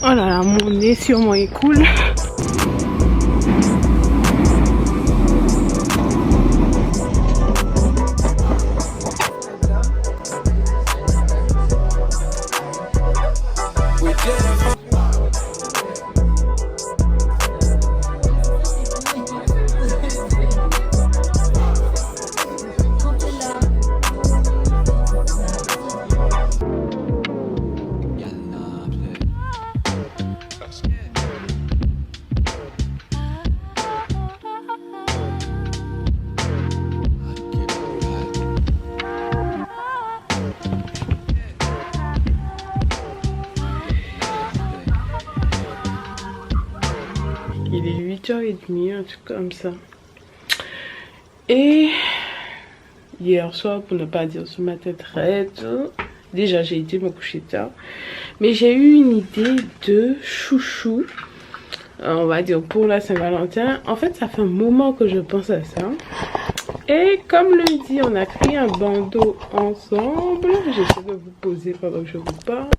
Oh là là, mon nez sûrement est cool. Il est 8h30, un truc comme ça. Et hier soir, pour ne pas dire ce matin très tôt, déjà j'ai été me coucher tard, mais j'ai eu une idée de chouchou, on va dire pour la Saint-Valentin. En fait, ça fait un moment que je pense à ça. Et comme le dit, on a pris un bandeau ensemble. J'essaie de vous poser pendant que je vous parle.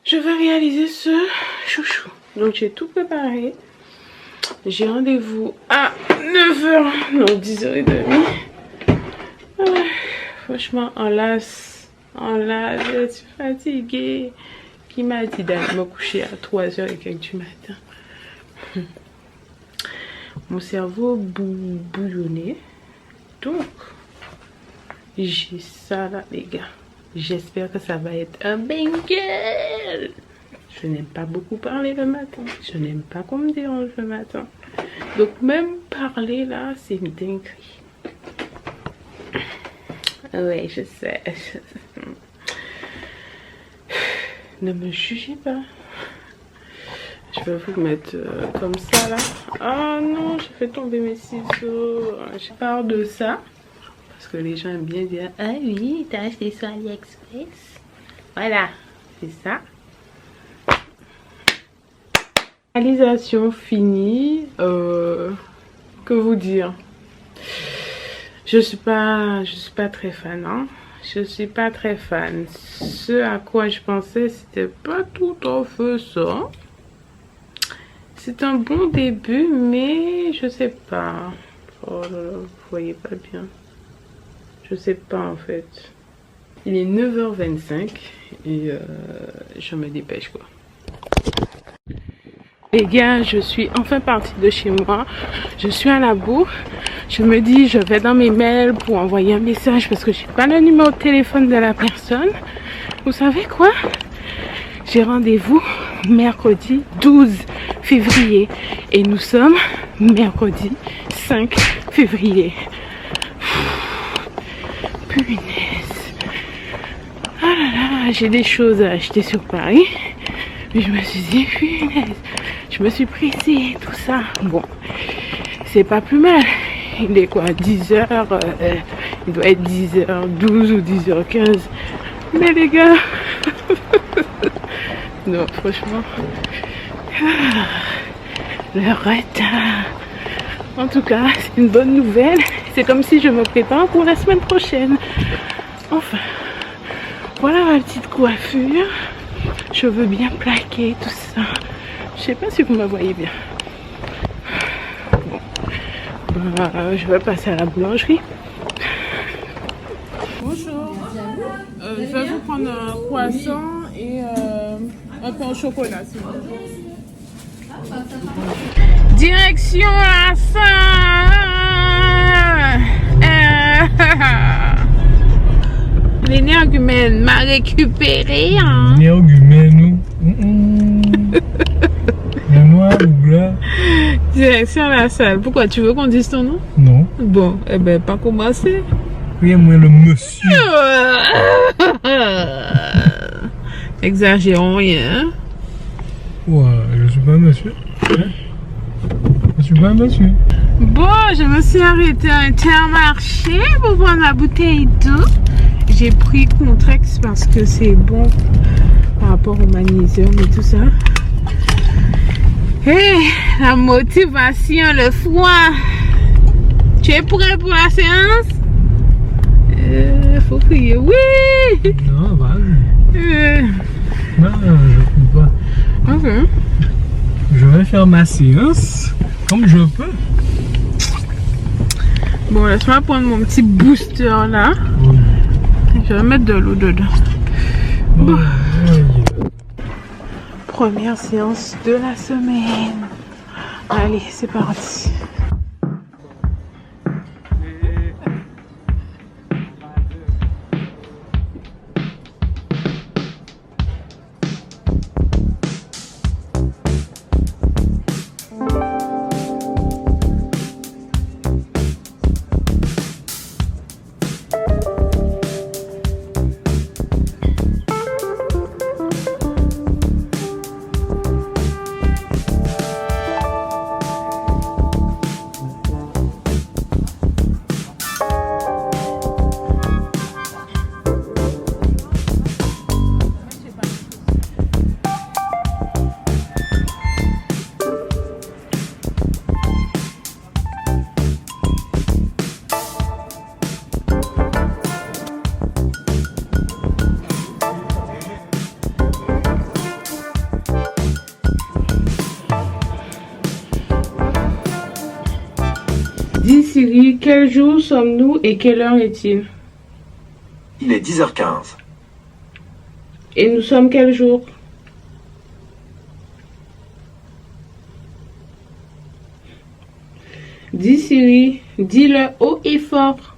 Je vais réaliser ce chouchou. Donc j'ai tout préparé. J'ai rendez-vous à 9h, non 10h30. Franchement, je suis fatiguée. Qui m'a dit d'aller me coucher à 3h et quelques du matin. Mon cerveau bouillonnait. Donc, j'ai ça là, les gars. J'espère que ça va être un banger. Je n'aime pas beaucoup parler le matin. Je n'aime pas qu'on me dérange le matin. Donc, même parler là, c'est une dinguerie. Ouais, je sais. Ne me jugez pas. Je vais vous mettre comme ça là. Oh non, j'ai fait tomber mes ciseaux. J'ai peur de ça. Parce que les gens aiment bien dire, ah oui, t'as acheté sur AliExpress. Voilà, c'est ça. Réalisation finie. Que vous dire? Je suis pas très fan, hein. Je suis pas très fan. Ce à quoi je pensais, c'était pas tout à fait ça. C'est un bon début, mais je sais pas. Oh là là, vous voyez pas bien. Je sais pas en fait. Il est 9h25 et je me dépêche quoi. Les gars, je suis enfin partie de chez moi. Je suis à la bourre. Je me dis, je vais dans mes mails pour envoyer un message parce que j'ai pas le numéro de téléphone de la personne. Vous savez quoi? J'ai rendez-vous mercredi 12 février et nous sommes mercredi 5 février. Punaise. Ah là là, j'ai des choses à acheter sur Paris. Mais je me suis dit, punaise, je me suis pressée, tout ça. Bon, c'est pas plus mal. Il est quoi, 10h, il doit être 10h12 ou 10h15. Mais les gars, non, franchement, le retard. En tout cas, c'est une bonne nouvelle. C'est comme si je me prépare pour la semaine prochaine. Enfin, voilà ma petite coiffure. Cheveux bien plaqués, tout ça. Je sais pas si vous me voyez bien. Bon, je vais passer à la boulangerie. Bonjour. Je vais vous prendre un croissant et un pain au chocolat. Direction la fin. L'énergumène m'a récupéré. Hein. L'énergumène. Le noir ou blanc. Direction la salle. Pourquoi tu veux qu'on dise ton nom? Non. Bon, eh ben pas commencer. Oui, moi le monsieur. Exagérons rien. Ouais, je suis pas un monsieur. Hein? Je suis pas un monsieur. Bon, je me suis arrêtée à Intermarché pour prendre ma bouteille d'eau. J'ai pris Contrex parce que c'est bon par rapport au magnésium et tout ça. Hey, la motivation, le froid. Tu es prêt pour la séance? Faut crier oui. Non, vas-y. Non, je ne peux pas. Ok. Je vais faire ma séance comme je peux. Bon, laisse-moi prendre mon petit booster là. Oui. Je vais mettre de l'eau dedans. Bon. Première séance de la semaine. Allez, c'est parti. Dis Siri, quel jour sommes-nous et quelle heure est-il? Il est 10h15. Et nous sommes quel jour? Dis Siri, dis-le haut et fort.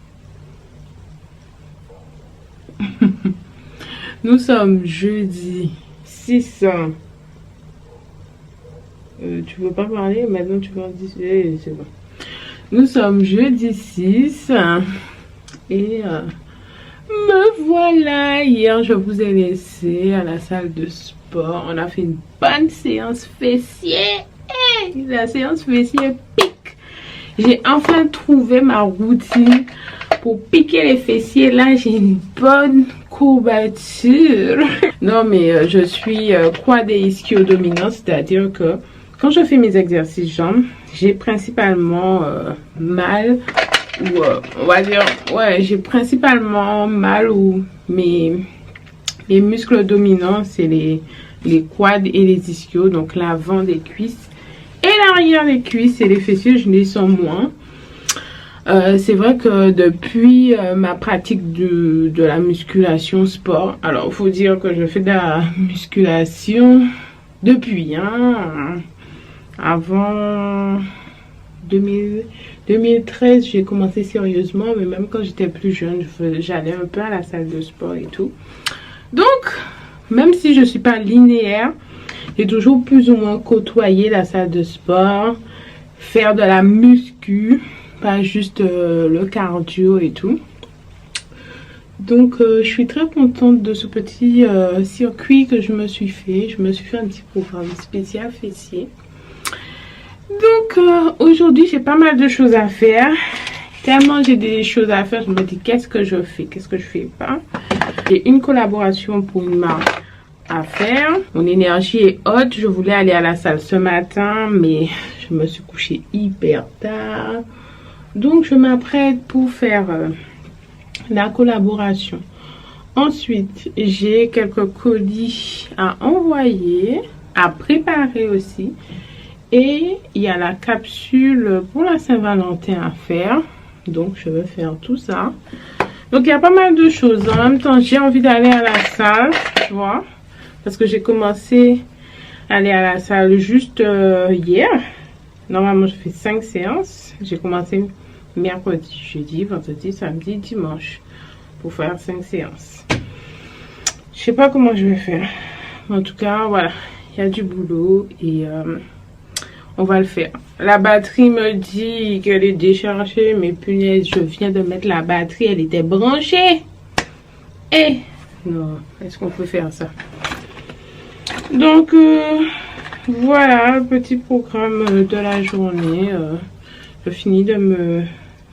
Nous sommes jeudi 6. Tu veux pas parler? Maintenant tu vas en dire. C'est bon. Nous sommes jeudi 6 et me voilà. Hier, je vous ai laissé à la salle de sport. On a fait une bonne séance fessier. Hey, la séance fessier pique. J'ai enfin trouvé ma routine pour piquer les fessiers. Là, j'ai une bonne courbature. Non, mais je suis quad et ischio-dominant, c'est-à-dire que quand je fais mes exercices jambes, j'ai principalement mal, ou on va dire, ouais, j'ai principalement mal où mes muscles dominants, c'est les quads et les ischios, donc l'avant des cuisses et l'arrière des cuisses et les fessiers, je les sens moins. C'est vrai que depuis ma pratique de la musculation sport, alors il faut dire que je fais de la musculation depuis, hein. Avant 2013, j'ai commencé sérieusement, mais même quand j'étais plus jeune, j'allais un peu à la salle de sport et tout. Donc, même si je ne suis pas linéaire, j'ai toujours plus ou moins côtoyé la salle de sport, faire de la muscu, pas juste le cardio et tout. Donc je suis très contente de ce petit circuit que je me suis fait. Je me suis fait un petit programme spécial fessier. Donc aujourd'hui j'ai pas mal de choses à faire. Tellement j'ai des choses à faire, je me dis qu'est-ce que je fais, qu'est-ce que je fais pas. J'ai une collaboration pour une marque à faire. Mon énergie est haute. Je voulais aller à la salle ce matin, mais je me suis couchée hyper tard. Donc je m'apprête pour faire la collaboration. Ensuite, j'ai quelques colis à envoyer, à préparer aussi. Et il y a la capsule pour la Saint-Valentin à faire. Donc je vais faire tout ça. Donc il y a pas mal de choses. En même temps, j'ai envie d'aller à la salle, tu vois. Parce que j'ai commencé à aller à la salle juste hier. Normalement, je fais 5 séances. J'ai commencé mercredi, jeudi, vendredi, samedi, dimanche. Pour faire 5 séances. Je sais pas comment je vais faire. En tout cas, voilà. Il y a du boulot et on va le faire. La batterie me dit qu'elle est déchargée. Mais punaise, je viens de mettre la batterie. Elle était branchée. Et non, est-ce qu'on peut faire ça? Donc, voilà, petit programme de la journée. Je finis de me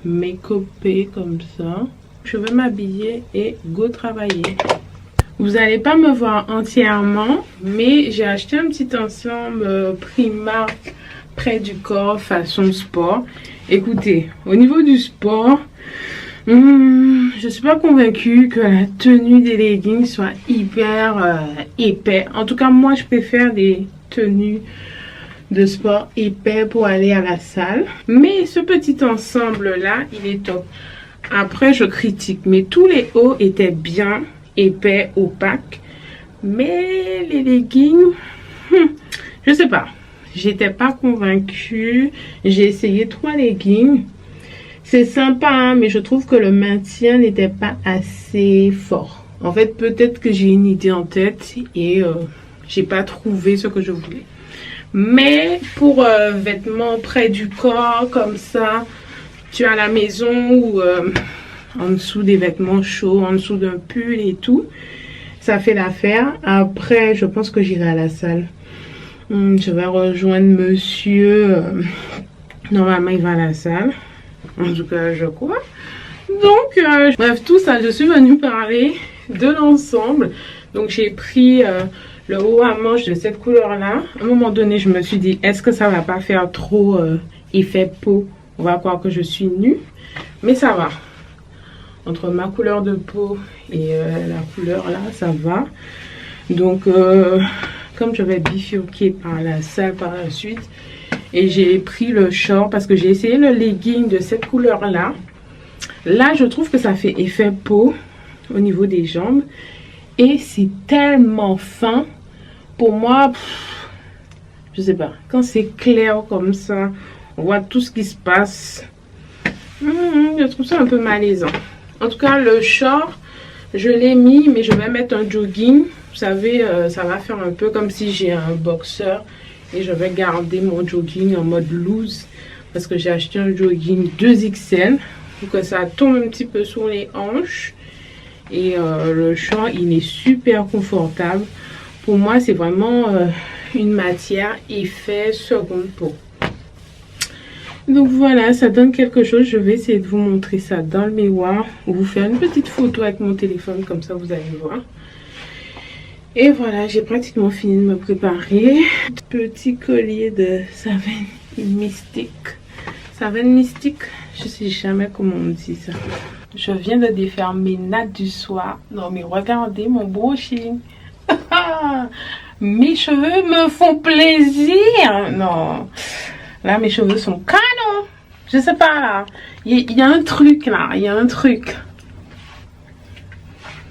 make-upper comme ça. Je vais m'habiller et go travailler. Vous n'allez pas me voir entièrement, mais j'ai acheté un petit ensemble Primark près du corps façon sport. Écoutez, au niveau du sport, je suis pas convaincue que la tenue des leggings soit hyper épais. En tout cas, moi, je préfère des tenues de sport épais pour aller à la salle. Mais ce petit ensemble-là, il est top. Après, je critique, mais tous les hauts étaient bien épais, opaques. Mais les leggings, je sais pas. J'étais pas convaincue. J'ai essayé 3 leggings. C'est sympa, hein, mais je trouve que le maintien n'était pas assez fort. En fait, peut-être que j'ai une idée en tête et j'ai pas trouvé ce que je voulais. Mais pour vêtements près du corps, comme ça, tu es à la maison ou en dessous des vêtements chauds, en dessous d'un pull et tout, ça fait l'affaire. Après, je pense que j'irai à la salle. Je vais rejoindre monsieur. Normalement, il va à la salle. En tout cas, je crois. Donc, bref, tout ça, je suis venue parler de l'ensemble. Donc, j'ai pris le haut à manches de cette couleur-là. À un moment donné, je me suis dit, est-ce que ça va pas faire trop effet peau? On va croire que je suis nue. Mais ça va. Entre ma couleur de peau et la couleur là, ça va. Donc, comme je vais bifurquer par la salle par la suite, et j'ai pris le short parce que j'ai essayé le legging de cette couleur là. Là, je trouve que ça fait effet peau au niveau des jambes. Et c'est tellement fin. Pour moi, je sais pas. Quand c'est clair comme ça, on voit tout ce qui se passe. Je trouve ça un peu malaisant. En tout cas, le short, je l'ai mis, mais je vais mettre un jogging. Vous savez, ça va faire un peu comme si j'ai un boxeur. Et je vais garder mon jogging en mode loose. Parce que j'ai acheté un jogging 2XL. Pour que ça tombe un petit peu sur les hanches. Et le short, il est super confortable. Pour moi, c'est vraiment une matière effet seconde peau. Donc voilà, ça donne quelque chose. Je vais essayer de vous montrer ça dans le miroir. Ou vous faire une petite photo avec mon téléphone. Comme ça, vous allez voir. Et voilà, j'ai pratiquement fini de me préparer. Petit collier de Savane Mystique. Savane Mystique, je sais jamais comment on dit ça. Je viens de défaire mes nattes du soir. Non mais regardez mon brushing. Mes cheveux me font plaisir. Non, là mes cheveux sont canons. Je sais pas là. Il y a un truc là. Il y a un truc.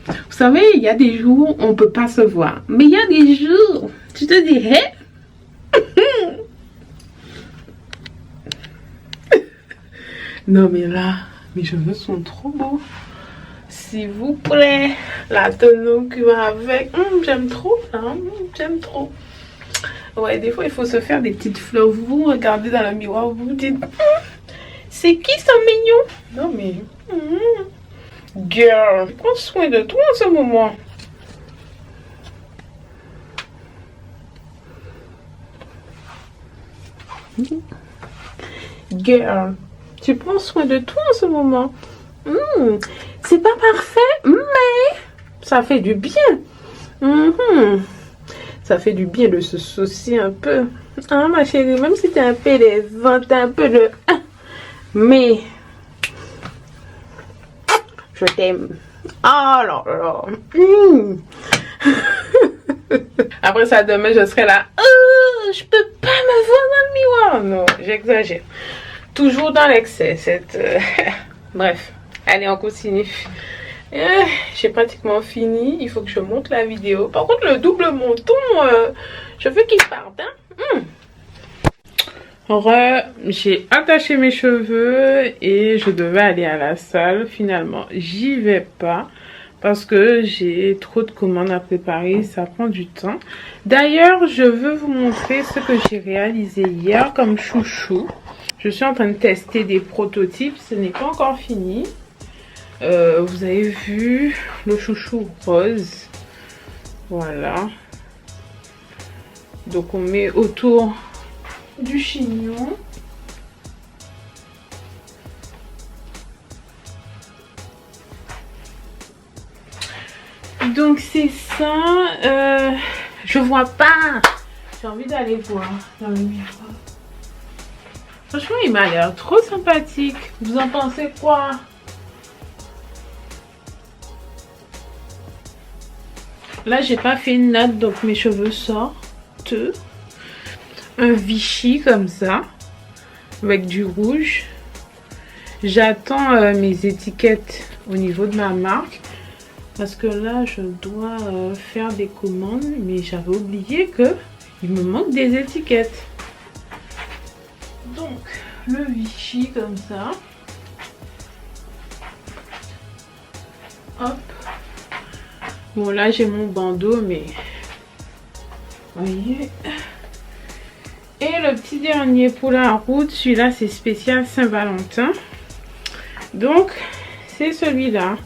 Vous savez, il y a des jours où on peut pas se voir. Mais il y a des jours, tu te dis, hé. Non mais là, mes cheveux sont trop beaux. S'il vous plaît, la tenue qui va avec. J'aime trop, hein, j'aime trop. Ouais, des fois il faut se faire des petites fleurs. Vous regardez dans le miroir, vous vous dites, c'est qui ce mignon? Non mais... Girl, prends soin de toi en ce moment. Girl, tu prends soin de toi en ce moment. C'est pas parfait, mais ça fait du bien. Ça fait du bien de se soucier un peu. Ah, ma chérie, même si t'as un peu des ventes, un peu de... Mais... je t'aime. Oh là là. Après ça, demain, je serai là. Oh, je peux pas me voir dans le miroir. Non, j'exagère. Toujours dans l'excès. Bref. Allez, on continue. J'ai pratiquement fini. Il faut que je monte la vidéo. Par contre, le double menton, je veux qu'il parte. Hein? J'ai attaché mes cheveux et je devais aller à la salle. Finalement, j'y vais pas parce que j'ai trop de commandes à préparer. Ça prend du temps. D'ailleurs, je veux vous montrer ce que j'ai réalisé hier comme chouchou. Je suis en train de tester des prototypes. Ce n'est pas encore fini. Vous avez vu le chouchou rose. Voilà. Donc on met autour du chignon. Donc c'est ça. Je vois pas. J'ai envie d'aller voir dans le miroir. Franchement, il m'a l'air trop sympathique. Vous en pensez quoi? Là, j'ai pas fait une natte, donc mes cheveux sortent. Un Vichy comme ça, avec du rouge. J'attends mes étiquettes au niveau de ma marque. Parce que là, je dois faire des commandes. Mais j'avais oublié qu'il me manque des étiquettes. Donc, le Vichy comme ça. Hop. Bon, là, j'ai mon bandeau, mais... vous voyez. Et le petit dernier pour la route, celui-là, c'est spécial Saint-Valentin. Donc, c'est celui-là.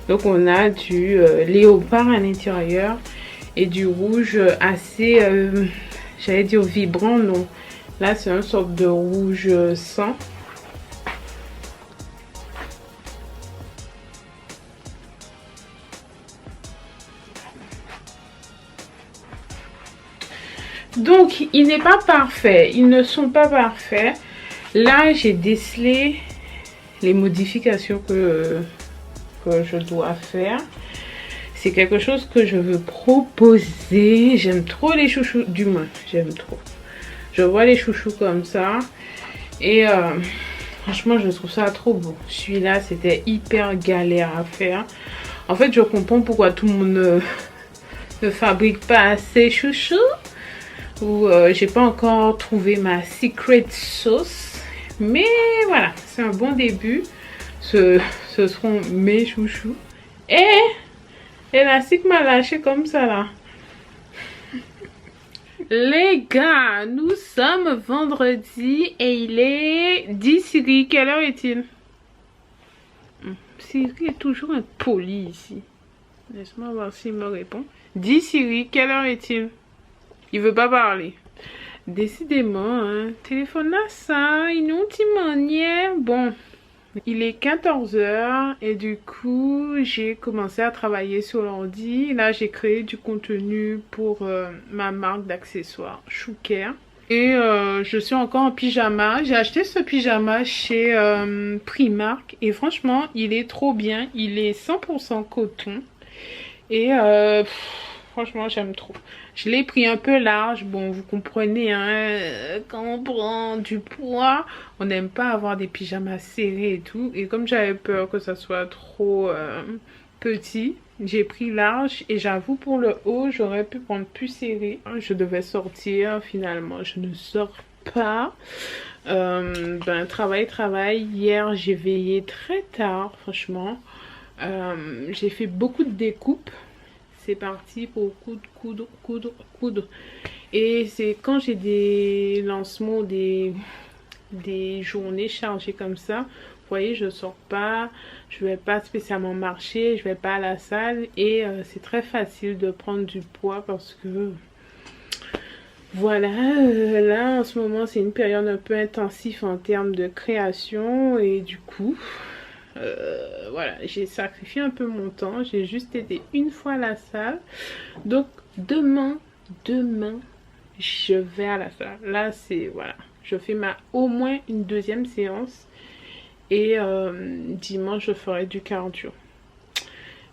Donc, on a du léopard à l'intérieur et du rouge assez, j'allais dire vibrant, non. Là, c'est une sorte de rouge sang. Donc, il n'est pas parfait. Ils ne sont pas parfaits. Là, j'ai décelé les modifications que je dois faire. C'est quelque chose que je veux proposer. J'aime trop les chouchous. Du moins, j'aime trop. Je vois les chouchous comme ça. Et franchement, je trouve ça trop beau. Celui-là, c'était hyper galère à faire. En fait, je comprends pourquoi tout le monde ne fabrique pas assez chouchous. Ou j'ai pas encore trouvé ma secret sauce. Mais voilà, c'est un bon début. Ce seront mes chouchous. Et Élastique m'a lâché comme ça là. Les gars, nous sommes vendredi et il est 10 Siri. Quelle heure est-il? Siri est toujours impoli ici. Laisse-moi voir s'il me répond. 10 Siri, quelle heure est-il? Il veut pas parler. Décidément, hein. Téléphone là, ça, une petite manière. Bon, il est 14 h et du coup, j'ai commencé à travailler sur l'ordi. Là, j'ai créé du contenu pour ma marque d'accessoires Choucare. Et je suis encore en pyjama. J'ai acheté ce pyjama chez Primark et franchement, il est trop bien. Il est 100% coton. Et franchement, j'aime trop. Je l'ai pris un peu large. Bon, vous comprenez, hein, quand on prend du poids, on n'aime pas avoir des pyjamas serrés et tout. Et comme j'avais peur que ça soit trop petit, j'ai pris large. Et j'avoue, pour le haut, j'aurais pu prendre plus serré. Je devais sortir, finalement, je ne sors pas. Travail. Hier, j'ai veillé très tard, franchement. J'ai fait beaucoup de découpes. C'est parti pour coudre. Et c'est quand j'ai des lancements, des journées chargées comme ça, voyez, je sors pas, je vais pas spécialement marcher, je vais pas à la salle et c'est très facile de prendre du poids parce que voilà, là en ce moment c'est une période un peu intensive en termes de création et du coup voilà, j'ai sacrifié un peu mon temps, j'ai juste été une fois à la salle. Donc demain je vais à la salle. Là c'est voilà, je fais au moins une deuxième séance et dimanche je ferai du cardio.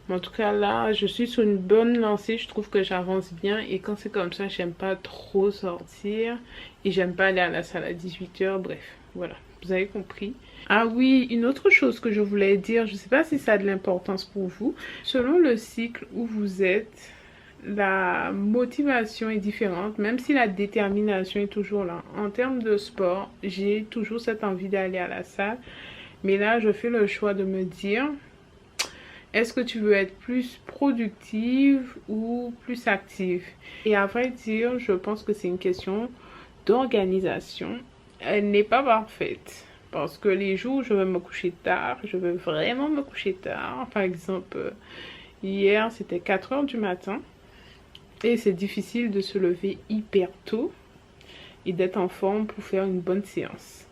Mais en tout cas là je suis sur une bonne lancée, je trouve que j'avance bien et quand c'est comme ça j'aime pas trop sortir et j'aime pas aller à la salle à 18 h. Bref voilà, vous avez compris. Ah oui, une autre chose que je voulais dire, je sais pas si ça a de l'importance pour vous, selon le cycle où vous êtes, la motivation est différente, même si la détermination est toujours là. En termes de sport, j'ai toujours cette envie d'aller à la salle, mais là je fais le choix de me dire, est-ce que tu veux être plus productive ou plus active? Et à vrai dire, je pense que c'est une question d'organisation. Elle n'est pas parfaite. Parce que les jours où je vais me coucher tard, je vais vraiment me coucher tard. Par exemple, hier c'était 4 h du matin. Et c'est difficile de se lever hyper tôt et d'être en forme pour faire une bonne séance.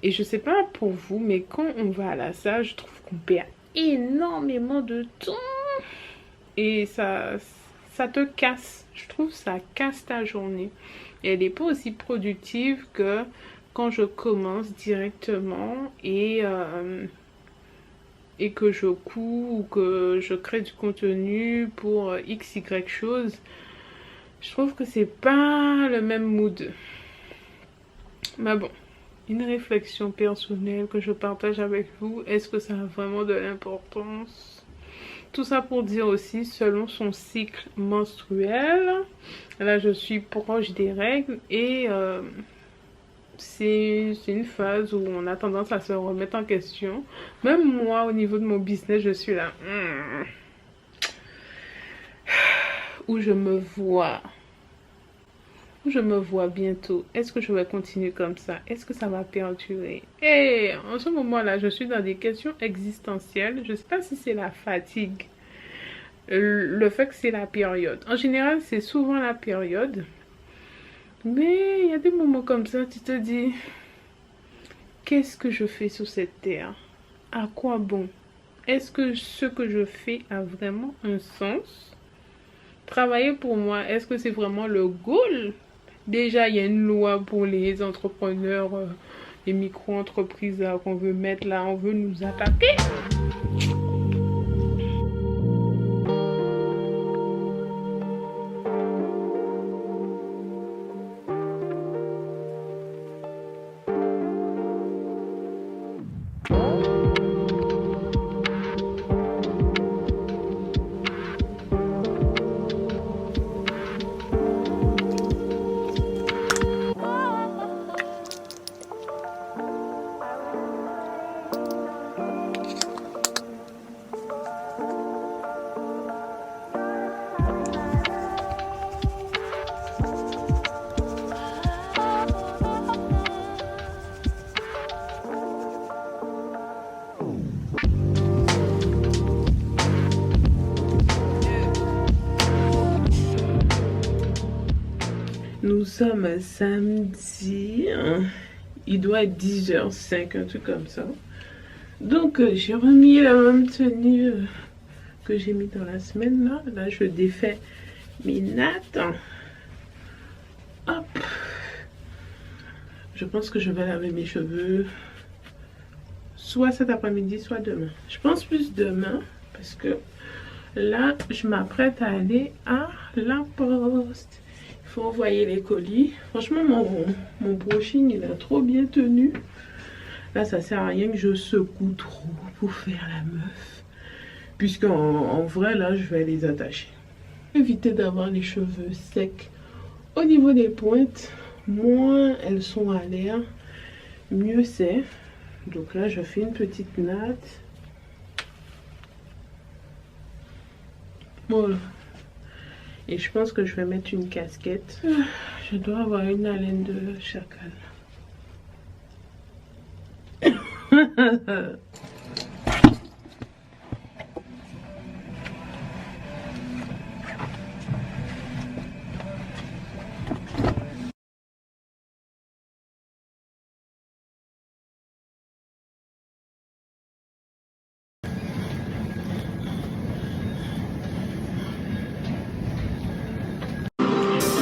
Et je sais pas pour vous, mais quand on va à la salle, je trouve qu'on perd énormément de temps. Et ça te casse. Je trouve que ça casse ta journée. Et elle n'est pas aussi productive que quand je commence directement et que je cours ou que je crée du contenu pour XY chose, je trouve que c'est pas le même mood. Mais bon, une réflexion personnelle que je partage avec vous. Est-ce que ça a vraiment de l'importance? Tout ça pour dire aussi, selon son cycle menstruel, là je suis proche des règles et c'est une phase où on a tendance à se remettre en question. Même moi, au niveau de mon business, je suis là. Où je me vois bientôt. Est-ce que je vais continuer comme ça? Est-ce que ça va perdurer? Et en ce moment-là, je suis dans des questions existentielles. Je ne sais pas si c'est la fatigue. Le fait que c'est la période. En général, c'est souvent la période. Mais il y a des moments comme ça, tu te dis, qu'est-ce que je fais sur cette terre? À quoi bon? Est-ce que ce que je fais a vraiment un sens? Travailler pour moi, est-ce que c'est vraiment le goal? Déjà, il y a une loi pour les entrepreneurs, les micro-entreprises qu'on veut mettre là, on veut nous attaquer. Nous sommes samedi, il doit être 10h05, un truc comme ça. Donc j'ai remis la même tenue que j'ai mis dans la semaine là. Là je défais mes nattes. Hop. Je pense que je vais laver mes cheveux soit cet après-midi, soit demain. Je pense plus demain parce que là je m'apprête à aller à la poste. Il faut envoyer les colis. Franchement mon brushing il a trop bien tenu. Là ça sert à rien que je secoue trop pour faire la meuf. Puisqu'en vrai là je vais les attacher. Éviter d'avoir les cheveux secs au niveau des pointes. Moins elles sont à l'air, mieux c'est. Donc là je fais une petite natte. Voilà. Et je pense que je vais mettre une casquette. Je dois avoir une haleine de chacal.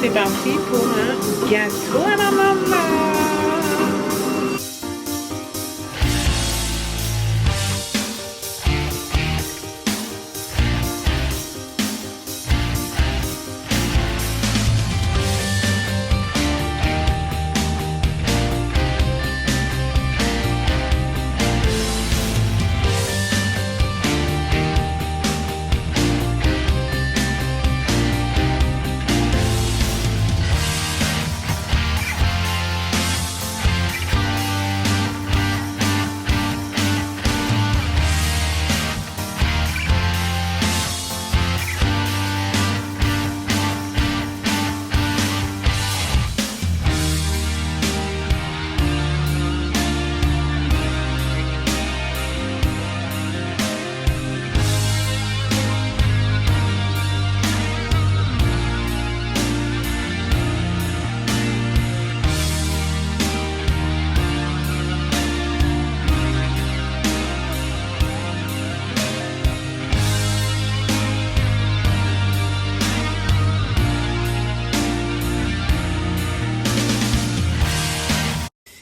C'est parti pour un gâteau à la maman.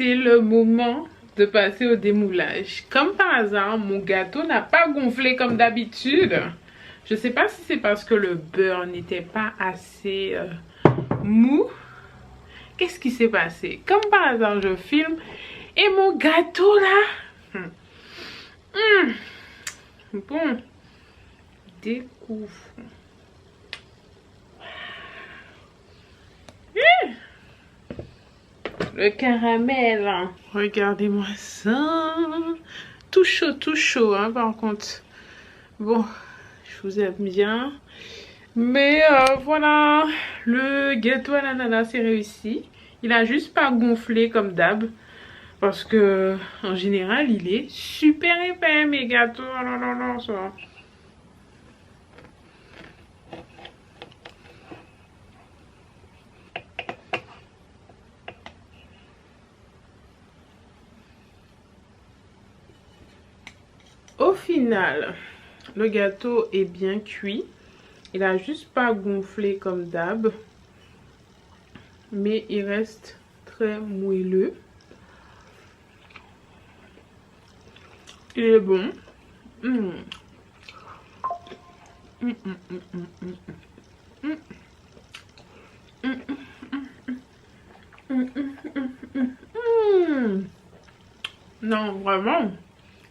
C'est le moment de passer au démoulage. Comme par hasard, mon gâteau n'a pas gonflé comme d'habitude. Je sais pas si c'est parce que le beurre n'était pas assez mou. Qu'est-ce qui s'est passé? Comme par hasard, je filme et mon gâteau là... Bon, découvre. Le caramel. Regardez-moi ça. Tout chaud, hein, par contre. Bon, je vous aime bien. Mais voilà, le gâteau à l'ananas est réussi. Il a juste pas gonflé comme d'hab. Parce que, en général, il est super épais, mes gâteaux. Oh là là là, ça. Au final, le gâteau est bien cuit. Il a juste pas gonflé comme d'hab. Mais il reste très moelleux. Il est bon. Non, vraiment.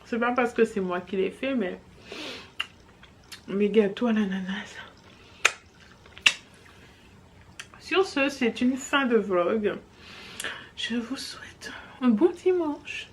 C'est pas parce que c'est moi qui l'ai fait, mais mes gâteaux à l'ananas. Sur ce, c'est une fin de vlog. Je vous souhaite un bon dimanche.